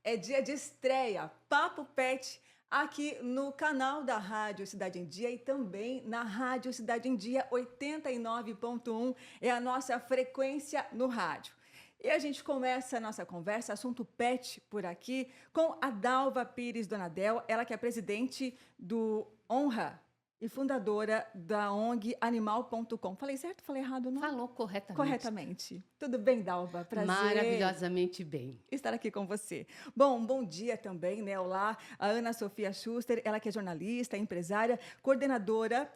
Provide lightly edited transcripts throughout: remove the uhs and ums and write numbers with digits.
é dia de estreia, Papo Pet, aqui no canal da Rádio Cidade em Dia e também na Rádio Cidade em Dia 89.1, é a nossa frequência no rádio. E a gente começa a nossa conversa, assunto pet por aqui, com a Dalva Pires Donadel, ela que é presidente do Honra e fundadora da ONG Animal.com. Falei certo ou falei errado, não? Falou corretamente. Corretamente. Tudo bem, Dalva? Prazer. Maravilhosamente bem. Estar aqui com você. Bom dia também, né? Olá, a Ana Sofia Schuster, ela que é jornalista, empresária, coordenadora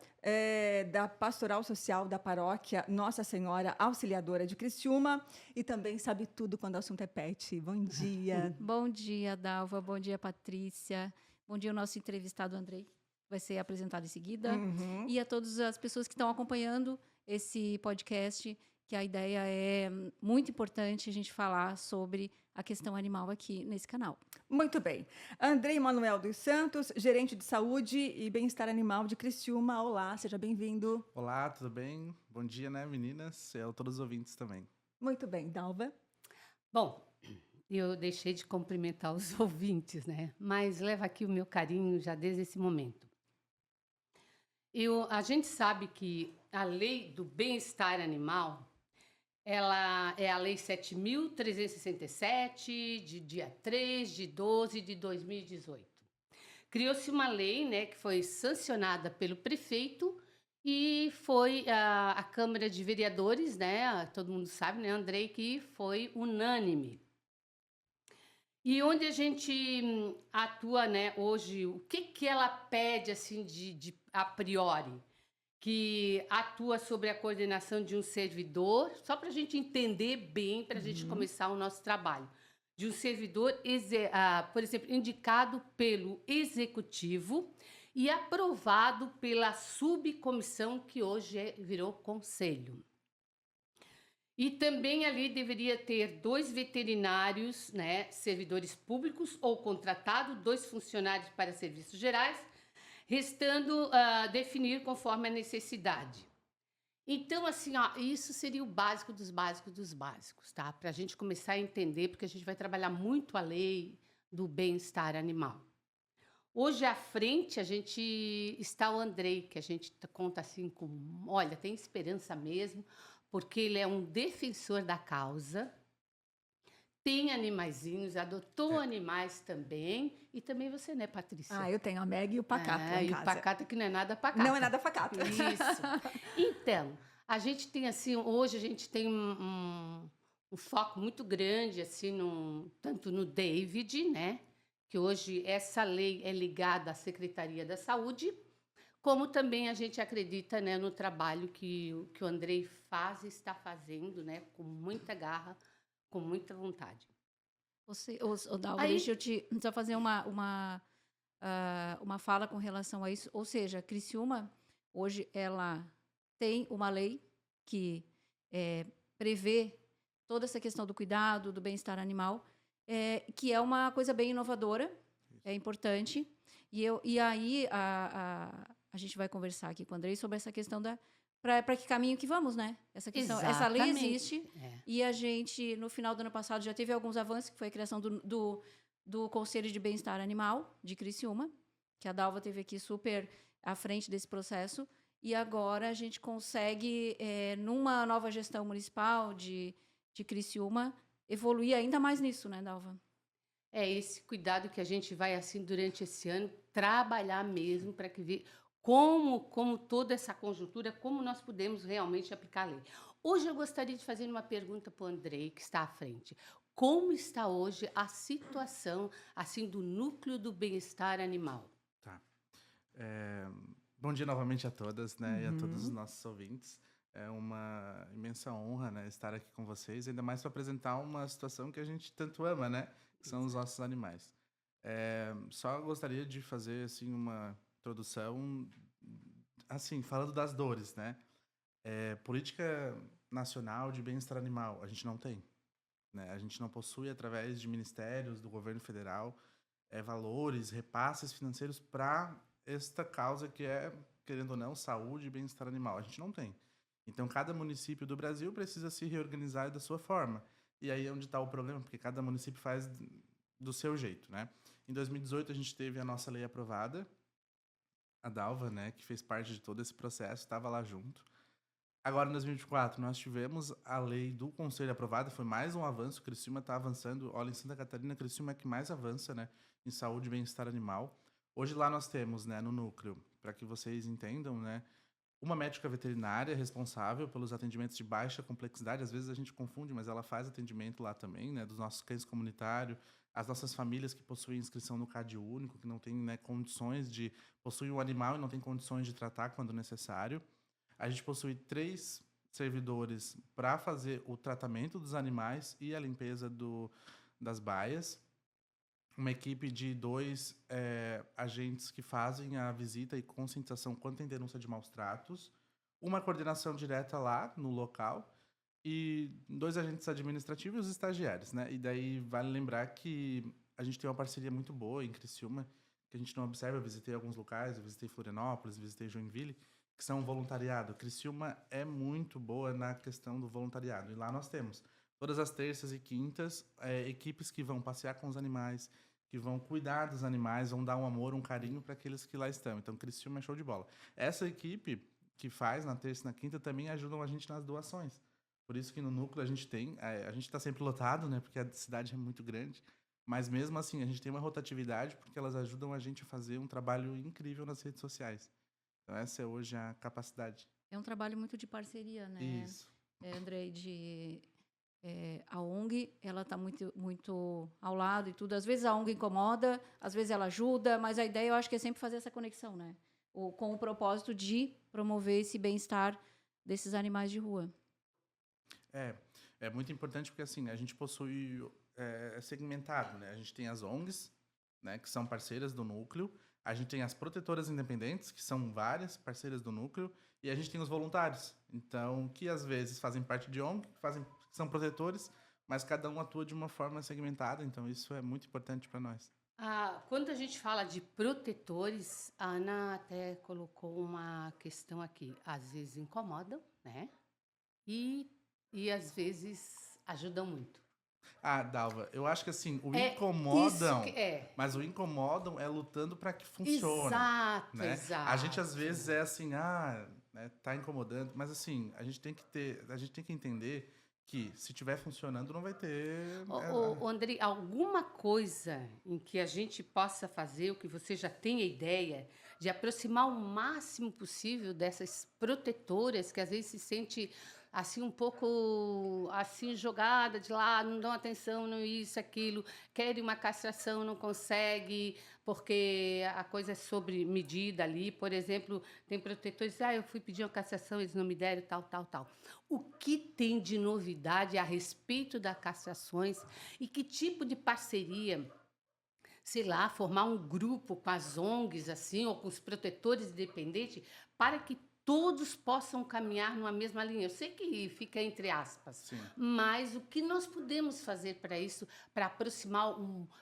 da Pastoral Social da Paróquia Nossa Senhora Auxiliadora de Criciúma e também sabe tudo quando o assunto é pet. Bom dia. Bom dia, Dalva. Bom dia, Patrícia. Bom dia, o nosso entrevistado Andrei. Vai ser apresentado em seguida. E a todas as pessoas que estão acompanhando esse podcast, que a ideia é muito importante a gente falar sobre a questão animal aqui nesse canal. Muito bem. Andrei Manuel dos Santos, gerente de saúde e bem-estar animal de Criciúma. Olá, seja bem-vindo. Olá, tudo bem? Bom dia, né, meninas? E a todos os ouvintes também. Muito bem, Dalva. Bom, eu deixei de cumprimentar os ouvintes, né? Mas leva aqui o meu carinho já desde esse momento. A gente sabe que a lei do bem-estar animal, ela é a lei 7.367, de dia 3 de 12 de 2018. Criou-se uma lei, né, que foi sancionada pelo prefeito e foi a Câmara de Vereadores, né, todo mundo sabe, né, Andrei, que foi unânime. E onde a gente atua, né, hoje, o que ela pede, assim, de a priori? Que atua sobre a coordenação de um servidor, só para a gente entender bem, para a gente começar o nosso trabalho. De um servidor, por exemplo, indicado pelo executivo e aprovado pela subcomissão, que hoje virou conselho. E também ali deveria ter 2 veterinários, né, servidores públicos ou contratados, 2 funcionários para serviços gerais, restando definir conforme a necessidade. Então, assim, isso seria o básico dos básicos dos básicos, tá? Para a gente começar a entender, porque a gente vai trabalhar muito a lei do bem-estar animal. Hoje, à frente, a gente está o Andrei, que a gente conta assim com... Olha, tem esperança mesmo, porque ele é um defensor da causa, tem animaizinhos, adotou animais também, e também você, né, Patrícia? Eu tenho a Meg e o Pacato lá em E casa. o Pacato que não é nada pacato. Não é nada pacato. Isso. Então, a gente tem assim, hoje a gente tem um foco muito grande, assim, tanto no David, né? Que hoje essa lei é ligada à Secretaria da Saúde, como também a gente acredita, né, no trabalho que o Andrei faz e está fazendo, né, com muita garra, com muita vontade. Dalva, deixa eu te só fazer uma fala com relação a isso. Ou seja, Criciúma, hoje, ela tem uma lei que prevê toda essa questão do cuidado, do bem-estar animal, que é uma coisa bem inovadora, é importante. E aí a gente vai conversar aqui com o Andrei sobre essa questão para que caminho que vamos, né? Essa lei existe e a gente, no final do ano passado, já teve alguns avanços, que foi a criação do Conselho de Bem-Estar Animal de Criciúma, que a Dalva teve aqui super à frente desse processo, e agora a gente consegue, numa nova gestão municipal de Criciúma, evoluir ainda mais nisso, né, Dalva? É esse cuidado que a gente vai, assim, durante esse ano, trabalhar mesmo para que ver como toda essa conjuntura, como nós podemos realmente aplicar a lei. Hoje eu gostaria de fazer uma pergunta para o Andrei, que está à frente. Como está hoje a situação, assim, do núcleo do bem-estar animal? Tá. Bom dia novamente a todas, né, e a todos os nossos ouvintes. É uma imensa honra, né, estar aqui com vocês, ainda mais para apresentar uma situação que a gente tanto ama, né, que são os nossos animais. Só gostaria de fazer, assim, uma introdução, assim, falando das dores, né? Política nacional de bem-estar animal, a gente não tem, né? A gente não possui, através de ministérios do governo federal, valores, repasses financeiros para esta causa que é, querendo ou não, saúde e bem-estar animal. A gente não tem. Então, cada município do Brasil precisa se reorganizar da sua forma. E aí é onde está o problema, porque cada município faz do seu jeito, né? Em 2018 a gente teve a nossa lei aprovada, a Dalva, né, que fez parte de todo esse processo, estava lá junto. Agora, em 2024, nós tivemos a lei do Conselho aprovada, foi mais um avanço, Criciúma está avançando. Olha, em Santa Catarina, Criciúma é que mais avança, né, em saúde e bem-estar animal. Hoje lá nós temos, né, no núcleo, para que vocês entendam, né, uma médica veterinária responsável pelos atendimentos de baixa complexidade. Às vezes a gente confunde, mas ela faz atendimento lá também, né, dos nossos cães comunitários, as nossas famílias que possuem inscrição no CAD único, que não têm, né, condições de possuir um animal e não tem condições de tratar quando necessário. A gente possui 3 servidores para fazer o tratamento dos animais e a limpeza das baias. Uma equipe de 2 agentes que fazem a visita e conscientização quando tem denúncia de maus tratos. Uma coordenação direta lá no local e 2 agentes administrativos e os estagiários, né? E daí vale lembrar que a gente tem uma parceria muito boa em Criciúma, que a gente não observa. Eu visitei alguns locais, eu visitei Florianópolis, visitei Joinville, que são voluntariado. Criciúma é muito boa na questão do voluntariado. E lá nós temos, todas as terças e quintas, equipes que vão passear com os animais, que vão cuidar dos animais, vão dar um amor, um carinho para aqueles que lá estão. Então, Criciúma é show de bola. Essa equipe que faz na terça e na quinta também ajudam a gente nas doações. Por isso que no núcleo a gente está sempre lotado, né? Porque a cidade é muito grande. Mas mesmo assim, a gente tem uma rotatividade porque elas ajudam a gente a fazer um trabalho incrível nas redes sociais. Então, essa é hoje a capacidade. É um trabalho muito de parceria, né? Isso. Andrei, a ONG, ela está muito, muito ao lado e tudo. Às vezes a ONG incomoda, às vezes ela ajuda, mas a ideia eu acho que é sempre fazer essa conexão, né? Com o propósito de promover esse bem-estar desses animais de rua. É muito importante porque assim, a gente possui segmentado, né? A gente tem as ONGs, né, que são parceiras do núcleo. A gente tem as protetoras independentes, que são várias parceiras do núcleo, e a gente tem os voluntários, então, que às vezes fazem parte de ONG, que são protetores, mas cada um atua de uma forma segmentada, então isso é muito importante para nós. Quando a gente fala de protetores, a Ana até colocou uma questão aqui. Às vezes incomodam, né? E às vezes ajudam muito. Dalva, eu acho que assim, incomodam, mas o incomodam é lutando para que funcione. Exato, né? exato. A gente às vezes é assim, né, tá incomodando, mas assim, a gente tem que entender que se estiver funcionando não vai ter... Andrei, alguma coisa em que a gente possa fazer, o que você já tenha ideia, de aproximar o máximo possível dessas protetoras que às vezes se sente assim um pouco assim jogada de lá, não dão atenção, não isso, aquilo, querem uma castração, não consegue, porque a coisa é sobre medida ali. Por exemplo, tem protetores, eu fui pedir uma castração, eles não me deram, tal. O que tem de novidade a respeito das castrações e que tipo de parceria, sei lá, formar um grupo com as ONGs, assim, ou com os protetores independentes, para que todos possam caminhar numa mesma linha. Eu sei que fica entre aspas, Sim. Mas o que nós podemos fazer para isso, para aproximar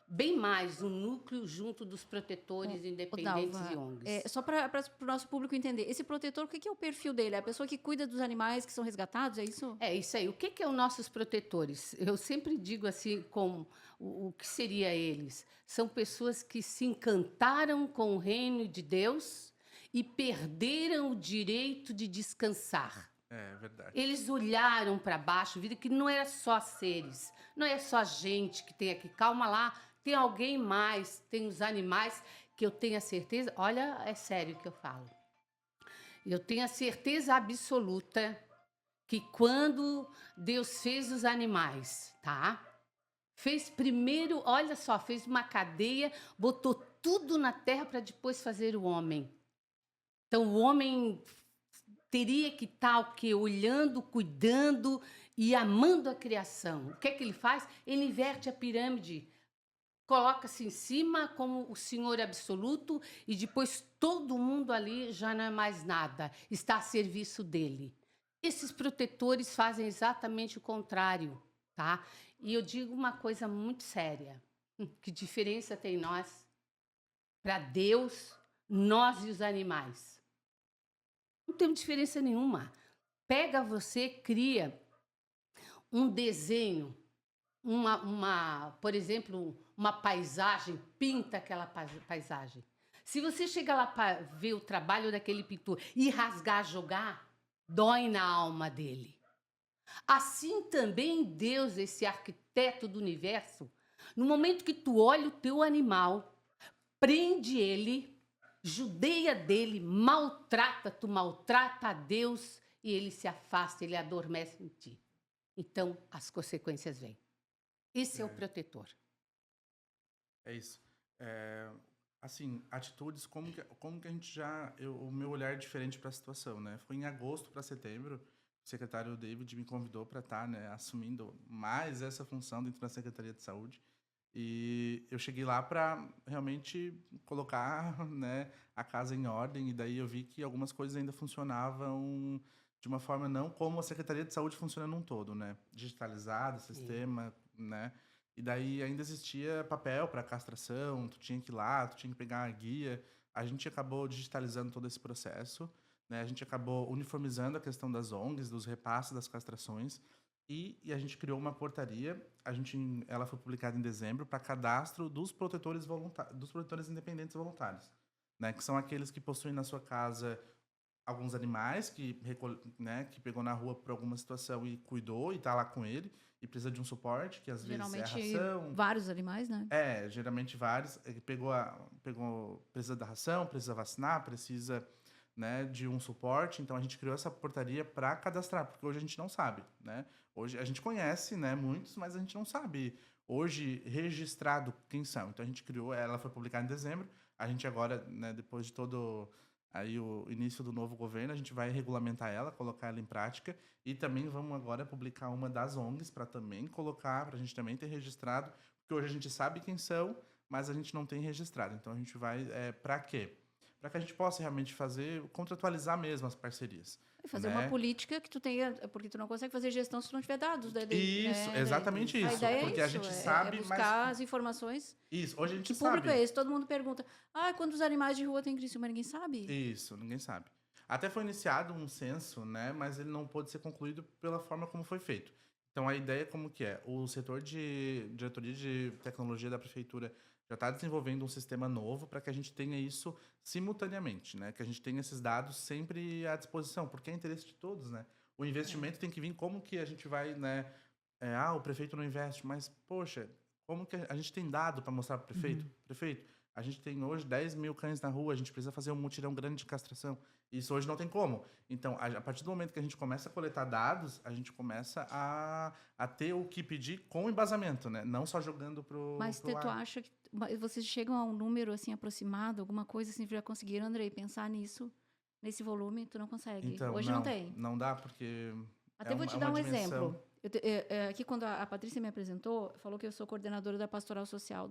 bem mais o núcleo junto dos protetores independentes Dalva, e ONGs? Só para o nosso público entender, esse protetor, o que é o perfil dele? É a pessoa que cuida dos animais que são resgatados, é isso? É isso aí. O que é os nossos protetores? Eu sempre digo assim, como o que seria eles? São pessoas que se encantaram com o reino de Deus e perderam o direito de descansar. É verdade. Eles olharam para baixo, viram que não era só seres, não é só gente que tem aqui. Calma lá, tem alguém mais, tem os animais que eu tenho a certeza... Olha, é sério que eu falo. Eu tenho a certeza absoluta que quando Deus fez os animais, tá? Fez primeiro, olha só, fez uma cadeia, botou tudo na terra para depois fazer o homem. Então, o homem teria que estar o quê? Olhando, cuidando e amando a criação. O que é que ele faz? Ele inverte a pirâmide, coloca-se em cima como o Senhor absoluto e depois todo mundo ali já não é mais nada, está a serviço dele. Esses protetores fazem exatamente o contrário, tá? E eu digo uma coisa muito séria. Que diferença tem nós para Deus, nós e os animais? Não tem diferença nenhuma. Pega você, cria um desenho, por exemplo, uma paisagem, pinta aquela paisagem. Se você chegar lá para ver o trabalho daquele pintor e rasgar, jogar, dói na alma dele. Assim também Deus, esse arquiteto do universo, no momento que tu olha o teu animal, prende ele, judeia dele, tu maltrata a Deus e ele se afasta, ele adormece em ti. Então, as consequências vêm. Esse é o protetor. É isso. Assim, atitudes, como que a gente já... o meu olhar é diferente para a situação, né? Foi em agosto para setembro, o secretário David me convidou para estar, né, assumindo mais essa função dentro da Secretaria de Saúde. E eu cheguei lá para realmente colocar, né, a casa em ordem, e daí eu vi que algumas coisas ainda funcionavam de uma forma não como a Secretaria de Saúde funciona num todo, né? Digitalizado, sistema, né? E daí ainda existia papel para castração, tu tinha que ir lá, tu tinha que pegar a guia. A gente acabou digitalizando todo esse processo, né? A gente acabou uniformizando a questão das ONGs, dos repasses das castrações, e a gente criou uma portaria. Ela foi publicada em dezembro para cadastro dos protetores dos protetores independentes voluntários, né? Que são aqueles que possuem na sua casa alguns animais né, que pegou na rua por alguma situação e cuidou e está lá com ele e precisa de um suporte, que às vezes é Geralmente, ração. vários animais, né? Geralmente vários. Ele precisa da ração, precisa vacinar, precisa, né, de um suporte. Então a gente criou essa portaria para cadastrar, porque hoje a gente não sabe, né? Hoje a gente conhece, né, muitos, mas a gente não sabe hoje registrado quem são. Então a gente criou, ela foi publicada em dezembro. A gente agora, né, depois de todo aí o início do novo governo, a gente vai regulamentar ela, colocar ela em prática, e também vamos agora publicar uma das ONGs para também colocar, para a gente também ter registrado, porque hoje a gente sabe quem são, mas a gente não tem registrado. Então a gente vai, para quê? Para que a gente possa realmente contratualizar mesmo as parcerias. E fazer né? uma política que tu tenha, porque tu não consegue fazer gestão se tu não tiver dados. Isso, exatamente A isso. ideia Porque é a isso, gente sabe, buscar as informações. Isso, hoje a gente Que sabe. público é esse? Todo mundo pergunta, quantos animais de rua tem em Criciúma? Ninguém sabe. Isso, ninguém sabe. Até foi iniciado um censo, né, mas ele não pôde ser concluído pela forma como foi feito. Então, a ideia como que é? O setor de diretoria de tecnologia da prefeitura já está desenvolvendo um sistema novo para que a gente tenha isso simultaneamente, né? Que a gente tenha esses dados sempre à disposição, porque é interesse de todos, né? O investimento tem que vir como que a gente vai, né? O prefeito não investe, mas, poxa, como que a gente tem dado para mostrar para o prefeito? Prefeito, a gente tem hoje 10 mil cães na rua, a gente precisa fazer um mutirão grande de castração. Isso hoje não tem como. Então, a partir do momento que a gente começa a coletar dados, a gente começa a ter o que pedir com embasamento, né? Não só jogando pro Mas tu ar. acha que vocês chegam a um número assim aproximado, alguma coisa assim, já conseguiram, Andrei, pensar nisso, nesse volume? Tu não consegue. Então, Hoje não tem. Não dá, porque Até vou te dar um exemplo. Aqui, quando a Patrícia me apresentou, falou que eu sou coordenadora da Pastoral Social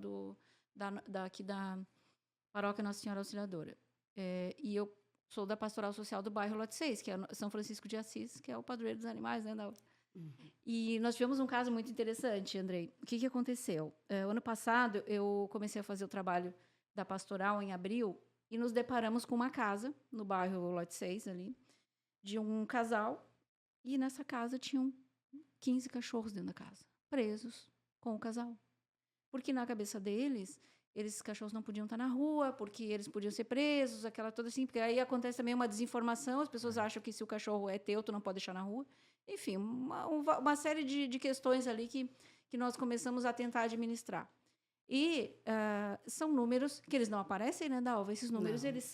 aqui da Paróquia Nossa Senhora Auxiliadora. E eu sou da Pastoral Social do bairro Lote 6, que é São Francisco de Assis, que é o padroeiro dos animais, né? E nós tivemos um caso muito interessante, Andrei. O que aconteceu? Ano passado, eu comecei a fazer o trabalho da pastoral em abril e nos deparamos com uma casa, no bairro Lote 6, ali, de um casal. E nessa casa tinham 15 cachorros dentro da casa, presos com o casal. Porque na cabeça deles, esses cachorros não podiam estar na rua, porque eles podiam ser presos, aquela toda assim. Porque aí acontece também uma desinformação, as pessoas acham que se o cachorro é teu, tu não pode deixar na rua. Enfim, uma série de questões ali que nós começamos a tentar administrar. E são números que eles não aparecem, né, Dalva? Esses números, eles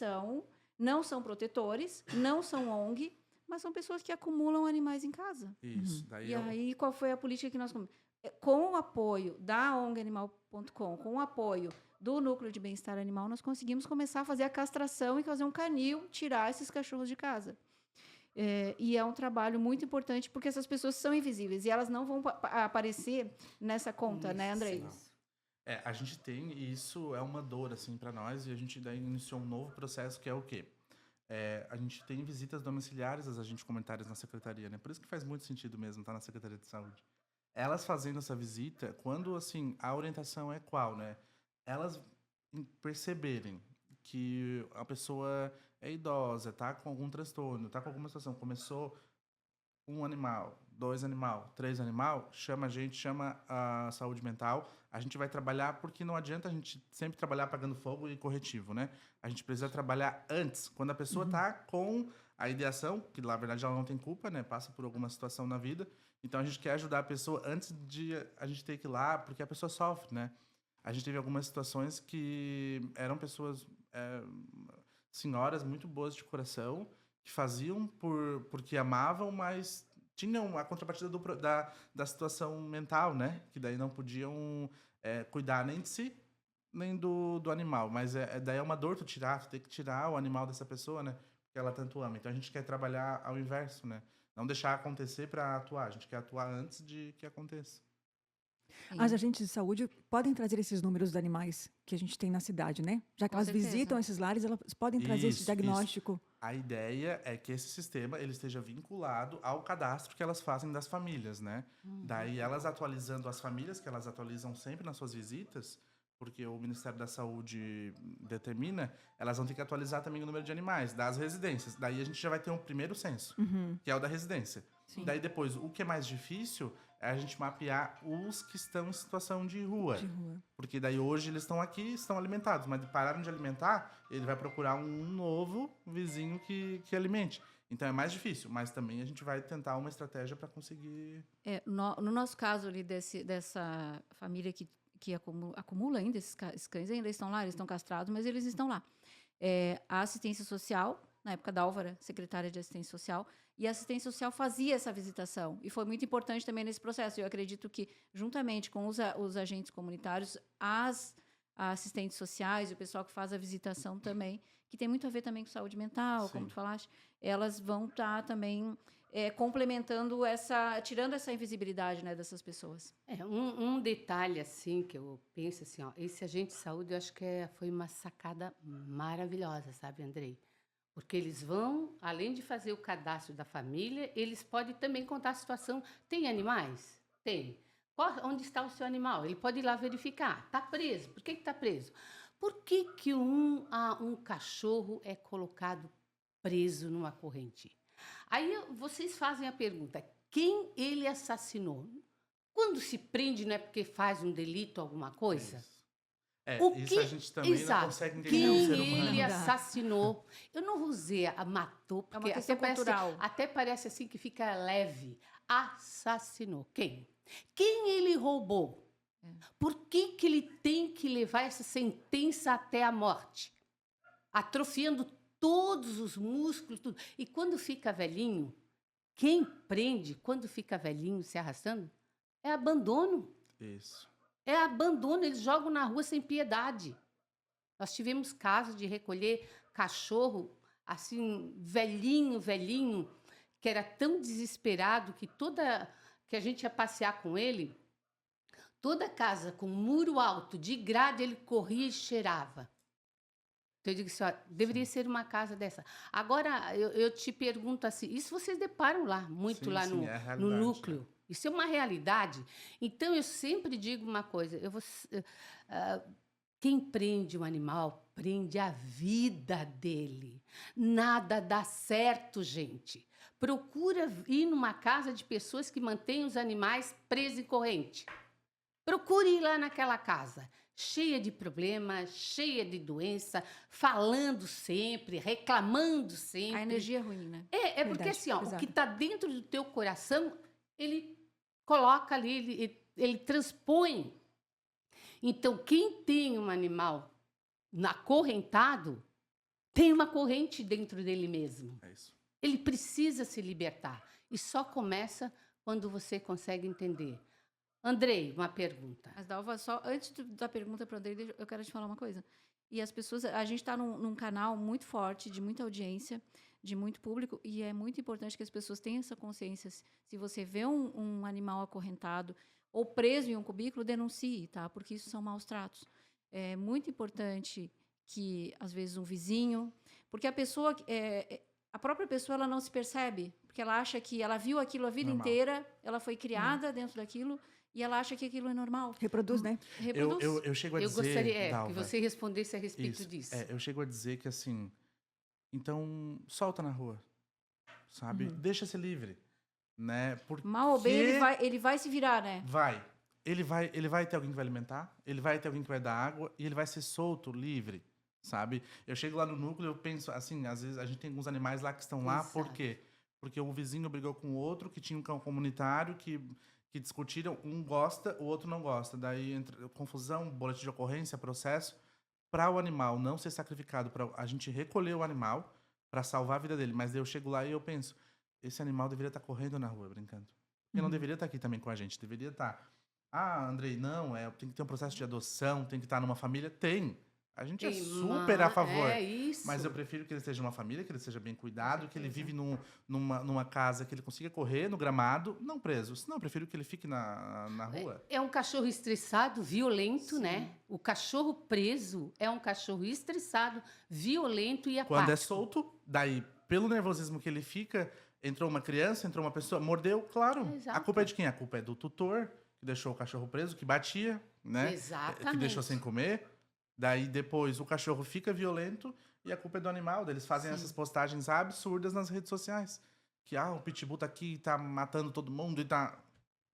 não são protetores, não são ONG, mas são pessoas que acumulam animais em casa. Isso. E aí, qual foi a política que nós... Com o apoio da ONGAnimal.com, com o apoio do Núcleo de Bem-Estar Animal, nós conseguimos começar a fazer a castração e fazer um canil, tirar esses cachorros de casa. E é um trabalho muito importante, porque essas pessoas são invisíveis, e elas não vão aparecer nessa conta, né, Andrei? A gente tem, e isso é uma dor, assim, para nós, e a gente daí iniciou um novo processo, que é o quê? A gente tem visitas domiciliares às agentes comunitários na secretaria, né? Por isso que faz muito sentido mesmo estar na Secretaria de Saúde. Elas fazendo essa visita, quando, assim, a orientação é qual, né? Elas perceberem que a pessoa é idosa, tá com algum transtorno, tá com alguma situação, começou um animal, 2 animal, 3 animal, chama a gente, chama a saúde mental. A gente vai trabalhar, porque não adianta a gente sempre trabalhar apagando fogo e corretivo, né? A gente precisa trabalhar antes, quando a pessoa está com a ideação, que na verdade ela não tem culpa, né? Passa por alguma situação na vida. Então a gente quer ajudar a pessoa antes de a gente ter que ir lá, porque a pessoa sofre, né? A gente teve algumas situações que eram pessoas, senhoras muito boas de coração, que faziam porque amavam, mas tinham a contrapartida da situação mental, né? Que daí não podiam cuidar nem de si, nem do animal. Mas daí é uma dor tu tirar, tu ter que tirar o animal dessa pessoa, né? Que ela tanto ama. Então a gente quer trabalhar ao inverso, né? Não deixar acontecer para atuar. A gente quer atuar antes de que aconteça. As agentes de saúde podem trazer esses números dos animais que a gente tem na cidade, né? Já que Com elas certeza. visitam esses lares, elas podem trazer esse Isso. diagnóstico. A ideia é que esse sistema ele esteja vinculado ao cadastro que elas fazem das famílias, né? Daí elas atualizando as famílias, que elas atualizam sempre nas suas visitas, porque o Ministério da Saúde determina, elas vão ter que atualizar também o número de animais das residências. Daí a gente já vai ter um primeiro censo, que é o da residência. Sim. Daí depois, o que é mais difícil é a gente mapear os que estão em situação de rua. De rua. Porque daí hoje eles estão aqui, estão alimentados, mas pararam de alimentar, ele vai procurar um novo vizinho que alimente. Então é mais difícil, mas também a gente vai tentar uma estratégia para conseguir. No nosso caso ali dessa família que acumula ainda esses cães, ainda estão lá, eles estão castrados, mas eles estão lá. A assistência social, na época da Álvara, secretária de assistência social, e a assistência social fazia essa visitação. E foi muito importante também nesse processo. Eu acredito que, juntamente com os agentes comunitários, as assistentes sociais e o pessoal que faz a visitação também, que tem muito a ver também com saúde mental, Sim. como tu falaste, elas vão estar também complementando tirando essa invisibilidade, né, dessas pessoas. Um detalhe assim que eu penso assim, ó, esse agente de saúde eu acho que foi uma sacada maravilhosa, sabe, Andrei? Porque eles vão, além de fazer o cadastro da família, eles podem também contar a situação. Tem animais? Tem. Onde está o seu animal? Ele pode ir lá verificar. Está preso. Por que está preso? Por que um cachorro é colocado preso numa corrente? Aí vocês fazem a pergunta, quem ele assassinou? Quando se prende, não é porque faz um delito, alguma coisa? Isso a gente também Exato. não consegue entender Quem um ser humano. ele assassinou? Eu não vou dizer matou, porque uma questão cultural. até parece assim que fica leve. Assassinou. Quem? Quem ele roubou? Por que ele tem que levar essa sentença até a morte? Atrofiando todos os músculos, tudo. E quando fica velhinho, quem prende, quando fica velhinho se arrastando, é abandono. Isso. É abandono, eles jogam na rua sem piedade. Nós tivemos casos de recolher cachorro, assim, velhinho, que era tão desesperado que a gente ia passear com ele, toda casa com muro alto, de grade, ele corria e cheirava. Então eu digo assim, ó, deveria ser uma casa dessa. Agora, eu te pergunto assim, isso vocês deparam lá, muito lá Sim, é a no realidade, núcleo. Isso é uma realidade. Então, eu sempre digo uma coisa, quem prende um animal, prende a vida dele. Nada dá certo, gente. Procura ir numa casa de pessoas que mantêm os animais presos em corrente. Procure ir lá naquela casa, cheia de problemas, cheia de doença, falando sempre, reclamando sempre. A energia é ruim, né? Porque Verdade, assim, ó, o pesado. que está dentro do teu coração, ele coloca ali, ele transpõe. Então, quem tem um animal acorrentado, tem uma corrente dentro dele mesmo. É isso. Ele precisa se libertar. E só começa quando você consegue entender. Andrei, uma pergunta. Mas, Dalva, só antes da pergunta para o Andrei, eu quero te falar uma coisa. E as pessoas, a gente está num canal muito forte, de muita audiência, de muito público, e é muito importante que as pessoas tenham essa consciência. Se você vê um animal acorrentado ou preso em um cubículo, denuncie, tá? Porque isso são maus tratos. É muito importante que, às vezes, um vizinho... Porque a própria pessoa ela não se percebe, porque ela acha que ela viu aquilo a vida Normal. inteira, ela foi criada dentro daquilo, e ela acha que aquilo é normal. Reproduz, né? Reproduz. Eu chego a Eu dizer, gostaria que Dalva, você respondesse a respeito isso, disso. eu chego a dizer que, assim, então, solta na rua, sabe? Deixa ser livre. né? Mal ou bem, ele vai se virar, né? Vai. Ele vai ter alguém que vai alimentar, ele vai ter alguém que vai dar água e ele vai ser solto, livre, sabe? Eu chego lá no núcleo, eu penso assim, às vezes a gente tem alguns animais lá que estão lá, por Exato. quê? Porque o vizinho brigou com o outro, que tinha um cão comunitário, que discutiram, um gosta, o outro não gosta. Daí entra confusão, boletim de ocorrência, processo. Para o animal não ser sacrificado, para a gente recolher o animal para salvar a vida dele. Mas eu chego lá e eu penso, esse animal deveria estar correndo na rua, brincando. Ele não deveria estar aqui também com a gente, deveria estar. Ah, Andrei, não, tem que ter um processo de adoção, tem que estar numa família. Tem. A gente é super a favor. É isso. Mas eu prefiro que ele esteja numa família, que ele seja bem cuidado, que ele certeza. vive numa casa que ele consiga correr no gramado, não preso. Senão eu prefiro que ele fique na rua. É um cachorro estressado, violento, né? O cachorro preso é um cachorro estressado, violento e apático. Quando é solto, daí, pelo nervosismo que ele fica, entrou uma criança, entrou uma pessoa, mordeu, claro. Exato. A culpa é de quem? A culpa é do tutor, que deixou o cachorro preso, que batia, né? Exatamente. Que deixou sem comer. Daí depois o cachorro fica violento e a culpa é do animal. Daí eles fazem Sim. essas postagens absurdas nas redes sociais. Que, o pitbull tá aqui, tá matando todo mundo e tá...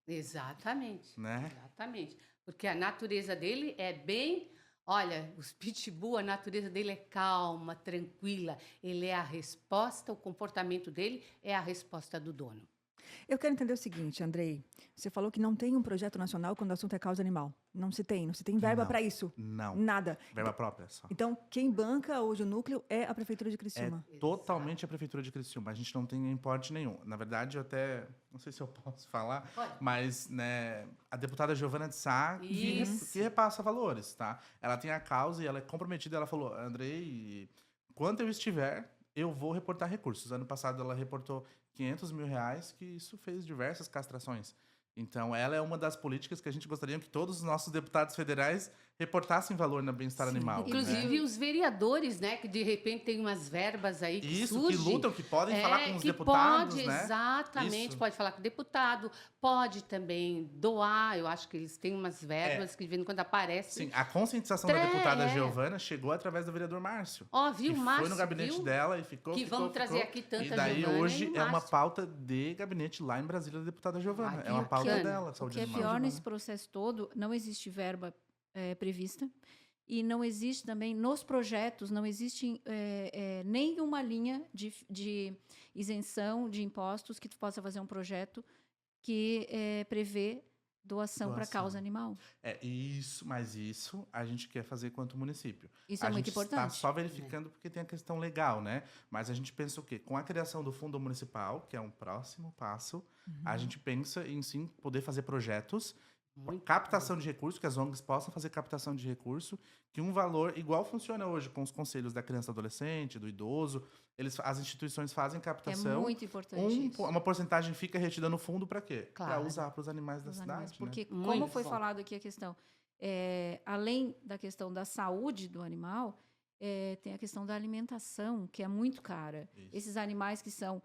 Exatamente. Né? Exatamente. Porque a natureza dele é bem. Olha, os pitbull, a natureza dele é calma, tranquila. Ele é a resposta, o comportamento dele é a resposta do dono. Eu quero entender o seguinte, Andrei. Você falou que não tem um projeto nacional quando o assunto é causa animal. Não se tem verba Não. para isso. Não. Nada. Verba própria só. Então, quem banca hoje o núcleo é a Prefeitura de É Criciúma. totalmente a Prefeitura de Criciúma. A gente não tem importe nenhum. Na verdade, eu até... Não sei se eu posso falar, Pode. mas né, a deputada Giovana de Sá Isso. que repassa valores, tá? Ela tem a causa e ela é comprometida. Ela falou, Andrei, enquanto eu estiver, eu vou reportar recursos. Ano passado ela reportou 500 mil reais, que isso fez diversas castrações. Então, ela é uma das políticas que a gente gostaria que todos os nossos deputados federais reportassem valor no bem-estar animal. Inclusive os vereadores, né? Que de repente tem umas verbas aí que Isso, surgem. que lutam, que podem falar com os que deputados, pode, né? exatamente, Isso. pode falar com o deputado, pode também doar. Eu acho que eles têm umas verbas que de vez em quando aparecem. Sim, a conscientização da É. deputada Giovana chegou através do vereador Márcio. Ó, viu, que Márcio? foi no gabinete viu? dela e ficou. Que vamos trazer aqui tanto E a daí Giovana hoje e o é uma Márcio. pauta de gabinete lá em Brasília da deputada Giovana. Ai, que É uma pauta bacana. dela, O saúde que é animal. pior nesse processo todo, não existe verba prevista e não existe também, nos projetos, não existe nenhuma linha de isenção de impostos que tu possa fazer um projeto que prevê doação para Doação. causa animal. Mas isso a gente quer fazer quanto município. Isso é a muito gente está importante. só verificando porque tem a questão legal, né? Mas a gente pensa o quê? Com a criação do Fundo Municipal, que é um próximo passo, a gente pensa em sim poder fazer projetos, Muito captação de recursos, que as ONGs possam fazer captação de recurso, que um valor igual funciona hoje com os conselhos da criança e adolescente, do idoso, as instituições fazem Que é captação. muito importante isso. Uma porcentagem fica retida no fundo para quê? Para Claro. usar para os animais da Os cidade. animais, né? porque como Muito foi bom. falado aqui a questão, além da questão da saúde do animal, tem a questão da alimentação, que é muito cara. Isso. Esses animais que são,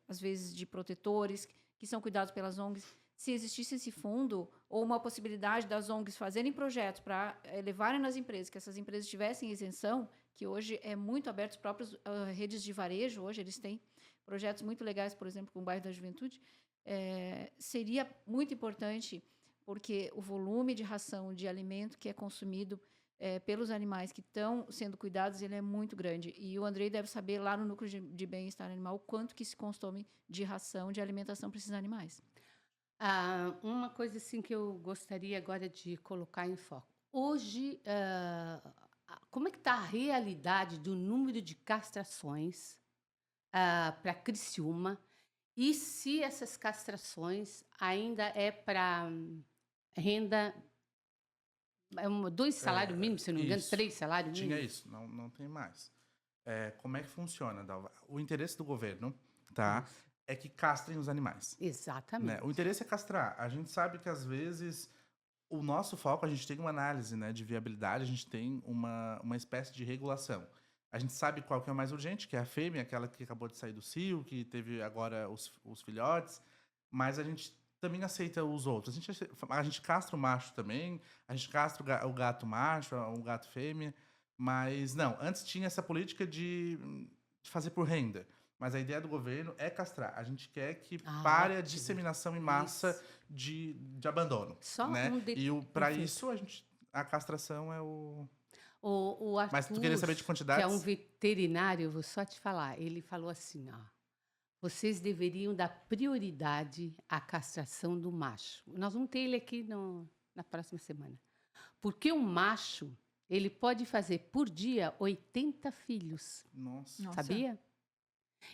às vezes, de protetores, que são cuidados pelas ONGs, se existisse esse fundo ou uma possibilidade das ONGs fazerem projetos para levarem nas empresas, que essas empresas tivessem isenção, que hoje é muito aberto, as próprias redes de varejo, hoje eles têm projetos muito legais, por exemplo, com o Bairro da Juventude, seria muito importante, porque o volume de ração de alimento que é consumido pelos animais que estão sendo cuidados, ele é muito grande. E o Andrei deve saber, lá no Núcleo de Bem-Estar Animal, o quanto que se consome de ração, de alimentação para esses animais. Uma coisa assim que eu gostaria agora de colocar em foco. Hoje, como é que está a realidade do número de castrações para Criciúma e se essas castrações ainda é para renda 2 salários mínimos, se não me engano, isso. 3 salários mínimos? Tinha isso, não tem mais. Como é que funciona, Dalva? O interesse do governo, tá? É que castrem os animais. Exatamente. Né? O interesse é castrar. A gente sabe que, às vezes, o nosso foco, a gente tem uma análise, né, de viabilidade, a gente tem uma espécie de regulação. A gente sabe qual que é o mais urgente, que é a fêmea, aquela que acabou de sair do cio, que teve agora os filhotes, mas a gente também aceita os outros. A gente castra o macho também, a gente castra o gato macho, o gato fêmea, mas não, antes tinha essa política de fazer por renda. Mas a ideia do governo é castrar. A gente quer que Ah, pare a ótimo. disseminação em massa Isso. de abandono. Só né? um Para Perfeito. isso, a castração é o... O Mas tu queria saber de Arthur, que é um quantidades? veterinário, eu vou só te falar, ele falou assim, ó, vocês deveriam dar prioridade à castração do macho. Nós vamos ter ele aqui na próxima semana. Porque o macho, ele pode fazer por dia 80 filhos, Nossa. Nossa. sabia?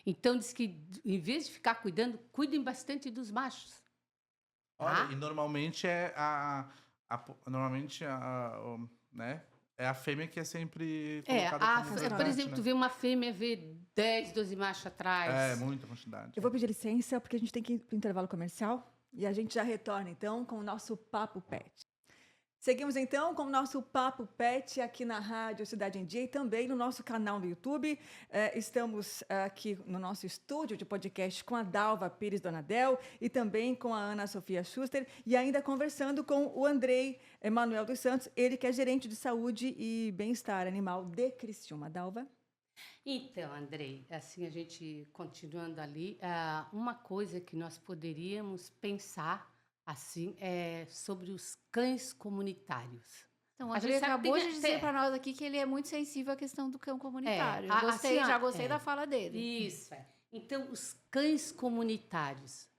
Então, diz que, em vez de ficar cuidando, cuidem bastante dos machos. Olha, Tá? e normalmente né? É a fêmea que é sempre colocada como Por prioridade, exemplo, tu né? vê uma fêmea ver 10, 12 machos atrás. É, muita quantidade. Eu vou pedir licença porque a gente tem que ir para o intervalo comercial e a gente já retorna então com o nosso Papo Pet. Seguimos então com o nosso Papo Pet aqui na Rádio Cidade em Dia e também no nosso canal no YouTube. Estamos aqui no nosso estúdio de podcast com a Dalva Pires Donadel e também com a Ana Sofia Schuster e ainda conversando com o Andrei Emanuel dos Santos, ele que é gerente de saúde e bem-estar animal de Criciúma. Dalva? Então, Andrei, assim, a gente continuando ali, uma coisa que nós poderíamos pensar assim é sobre os cães comunitários. Então, o A André gente sabe que acabou tem de que dizer ter. para nós aqui que ele é muito sensível à questão do cão comunitário. É, Eu gostei, assim, ó, já gostei é. da fala dele. Isso, é. Então, os cães comunitários.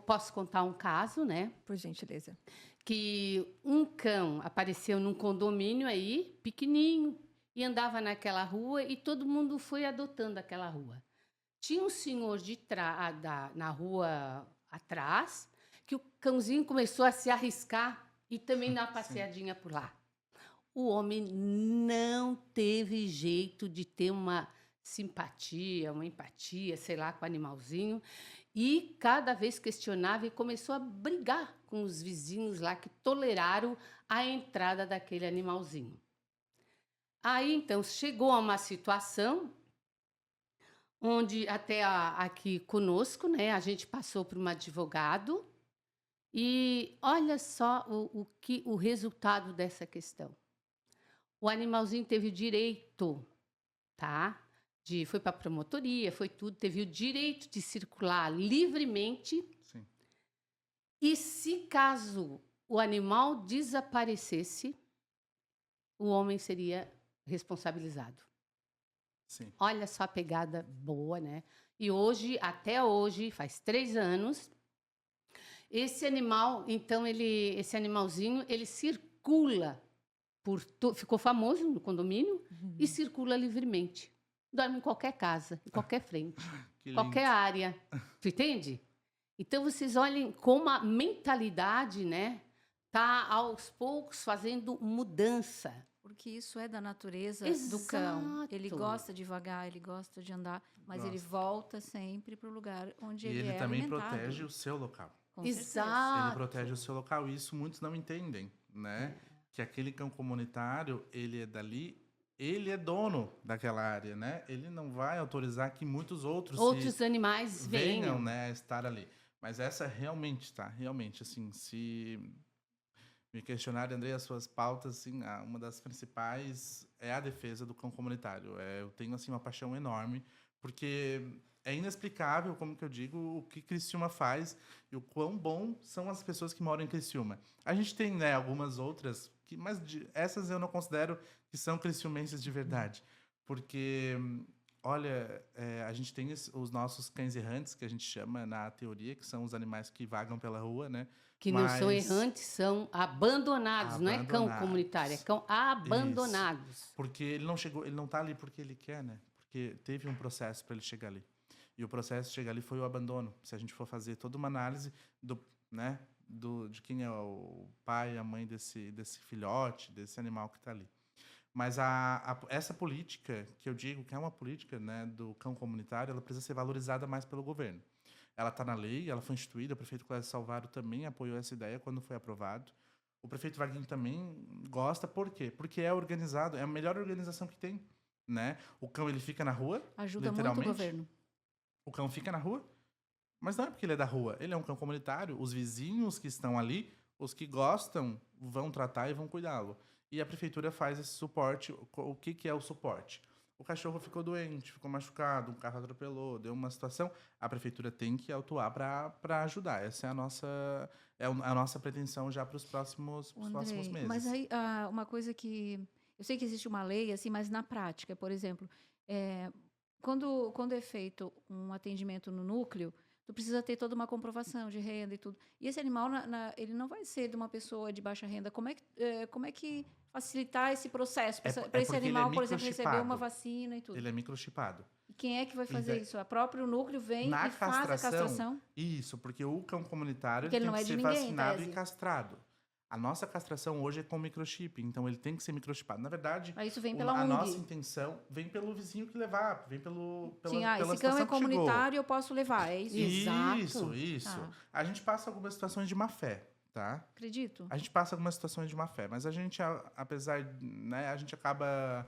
Posso contar um caso, né? Por gentileza. Que um cão apareceu num condomínio aí, pequenininho, e andava naquela rua e todo mundo foi adotando aquela rua. Tinha um senhor na rua atrás, que o cãozinho começou a se arriscar e também dar uma passeadinha por lá. O homem não teve jeito de ter uma simpatia, uma empatia, sei lá, com o animalzinho, e cada vez questionava e começou a brigar com os vizinhos lá que toleraram a entrada daquele animalzinho. Aí, então, chegou a uma situação onde até aqui conosco, né, a gente passou por um advogado e olha só o resultado dessa questão. O animalzinho teve o direito, tá? Foi para a promotoria, foi tudo, teve o direito de circular livremente. Sim. E se caso o animal desaparecesse, o homem seria responsabilizado. Sim. Olha só a pegada boa, né? E hoje, até hoje, faz 3 anos, esse animal, então, esse animalzinho, ele circula ficou famoso no condomínio e circula livremente. Dorme em qualquer casa, em qualquer frente, Que qualquer lindo. área. Tu entende? Então, vocês olhem como a mentalidade, né, tá aos poucos fazendo mudança. Porque isso é da natureza do Exato. cão. Ele gosta de vagar, ele gosta de andar, mas ele Gosta. volta sempre para o lugar onde E ele ele é também alimentado. protege o seu local. Com certeza. Exato. Ele protege o seu local e isso muitos não entendem, né? Que aquele cão comunitário, ele é dali, ele é dono daquela área, né? Ele não vai autorizar que muitos outros Animais venham, venham. né, estar ali. Mas essa realmente, tá? Realmente, assim, se me questionarem, Andrei, as suas pautas, assim, uma das principais é a defesa do cão comunitário. Eu tenho, assim, uma paixão enorme, porque é inexplicável, como que eu digo, o que Criciúma faz e o quão bom são as pessoas que moram em Criciúma. A gente tem, né, algumas outras, mas essas eu não considero que são criciumenses de verdade. Porque, olha, a gente tem os nossos cães errantes, que a gente chama na teoria, que são os animais que vagam pela rua, né? Que não são errantes, são abandonados. Não é cão comunitário, é cão abandonados. Isso. Porque ele não tá ali porque ele quer, né? Porque teve um processo para ele chegar ali. E o processo de chegar ali foi o abandono. Se a gente for fazer toda uma análise de quem é o pai, a mãe desse filhote, desse animal que está ali. Mas essa política, que eu digo que é uma política, né, do cão comunitário, ela precisa ser valorizada mais pelo governo. Ela está na lei, ela foi instituída, o prefeito Clésio Salvaro também apoiou essa ideia quando foi aprovado. O prefeito Vaguinho também gosta, por quê? Porque é organizado, é a melhor organização que tem, né? O cão, ele fica na rua, Ajuda muito literalmente. o governo. O cão fica na rua, mas não é porque ele é da rua, ele é um cão comunitário, os vizinhos que estão ali, os que gostam, vão tratar e vão cuidá-lo. E a prefeitura faz esse suporte. O que é o suporte? o cachorro ficou doente, ficou machucado, um carro atropelou, deu uma situação, a prefeitura tem que atuar para ajudar. Essa é a nossa pretensão já para os próximos meses. Mas aí, uma coisa que... Eu sei que existe uma lei, assim, mas na prática, por exemplo, quando é feito um atendimento no núcleo, tu precisa ter toda uma comprovação de renda e tudo. E esse animal, ele não vai ser de uma pessoa de baixa renda. Como é que facilitar esse processo para esse animal, por exemplo, receber uma vacina e tudo? Ele é microchipado. E quem é que vai fazer isso? O próprio núcleo vem Na e faz a castração? Isso, porque o cão comunitário Porque ele tem não que é de ser ninguém, em vacinado tese. e castrado. A nossa castração hoje é com microchip, então ele tem que ser microchipado. Na verdade, Mas isso vem pela a ONG. nossa intenção vem pelo vizinho que levar, vem pela Sim, pela esse cão situação é que chegou. comunitário, eu posso levar, é isso? Exato. Isso. Tá. A gente passa algumas situações de má fé, tá? Acredito. A gente passa algumas situações de má fé, mas a gente, apesar, né, a gente acaba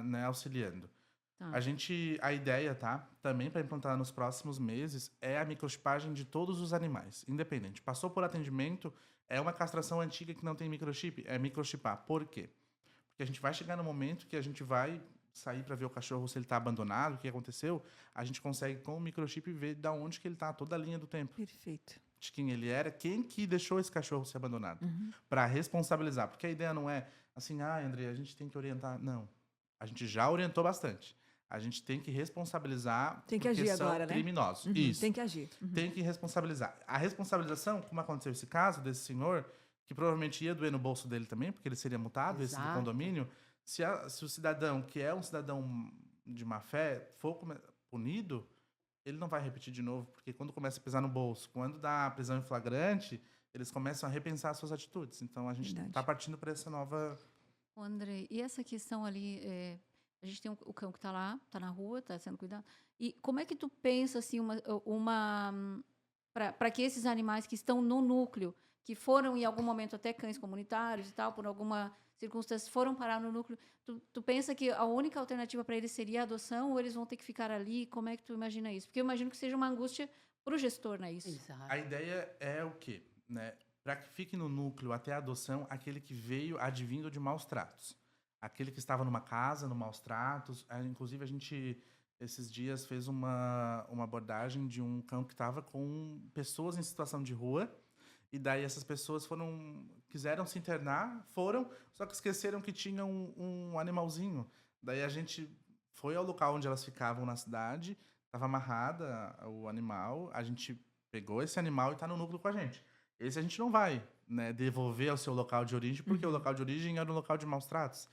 né, auxiliando. Tá. A ideia, tá? Também para implantar nos próximos meses é a microchipagem de todos os animais, independente. Passou por atendimento, é uma castração antiga que não tem microchip, é microchipar. Por quê? Porque a gente vai chegar no momento que a gente vai sair para ver o cachorro se ele está abandonado, o que aconteceu, a gente consegue com o microchip ver da onde que ele está, toda a linha do tempo. Perfeito. De quem ele era, quem que deixou esse cachorro ser abandonado. Para responsabilizar. Porque a ideia não é assim, André, a gente tem que orientar. Não. A gente já orientou bastante. A gente tem que responsabilizar. Tem que porque agir são agora, né? criminosos. Isso. Tem que agir. Tem que responsabilizar. A responsabilização, como aconteceu esse caso desse senhor, que provavelmente ia doer no bolso dele também, porque ele seria multado, esse do Exato. condomínio, se o cidadão, que é um cidadão de má fé, for punido, ele não vai repetir de novo, porque quando começa a pesar no bolso, quando dá a prisão em flagrante, eles começam a repensar as suas atitudes. Então, a gente Verdade. está partindo para essa nova... Ô, André, e essa questão ali, a gente tem o cão que está lá, está na rua, está sendo cuidado. E como é que tu pensa, assim, para que esses animais que estão no núcleo, que foram em algum momento até cães comunitários e tal, por alguma circunstância, foram parar no núcleo, tu pensa que a única alternativa para eles seria a adoção ou eles vão ter que ficar ali? Como é que tu imagina isso? Porque eu imagino que seja uma angústia para o gestor, não é isso? Exato. A ideia é o quê? Né? Para que fique no núcleo até a adoção aquele que veio advindo de maus tratos. Aquele que estava numa casa, no maus tratos. Inclusive, a gente, esses dias, fez uma abordagem de um cão que estava com pessoas em situação de rua. E daí essas pessoas quiseram se internar, só que esqueceram que tinha um animalzinho. Daí a gente foi ao local onde elas ficavam na cidade, estava amarrada o animal, a gente pegou esse animal e está no núcleo com a gente. Esse a gente não vai, né, devolver ao seu local de origem, porque o local de origem era um local de maus tratos.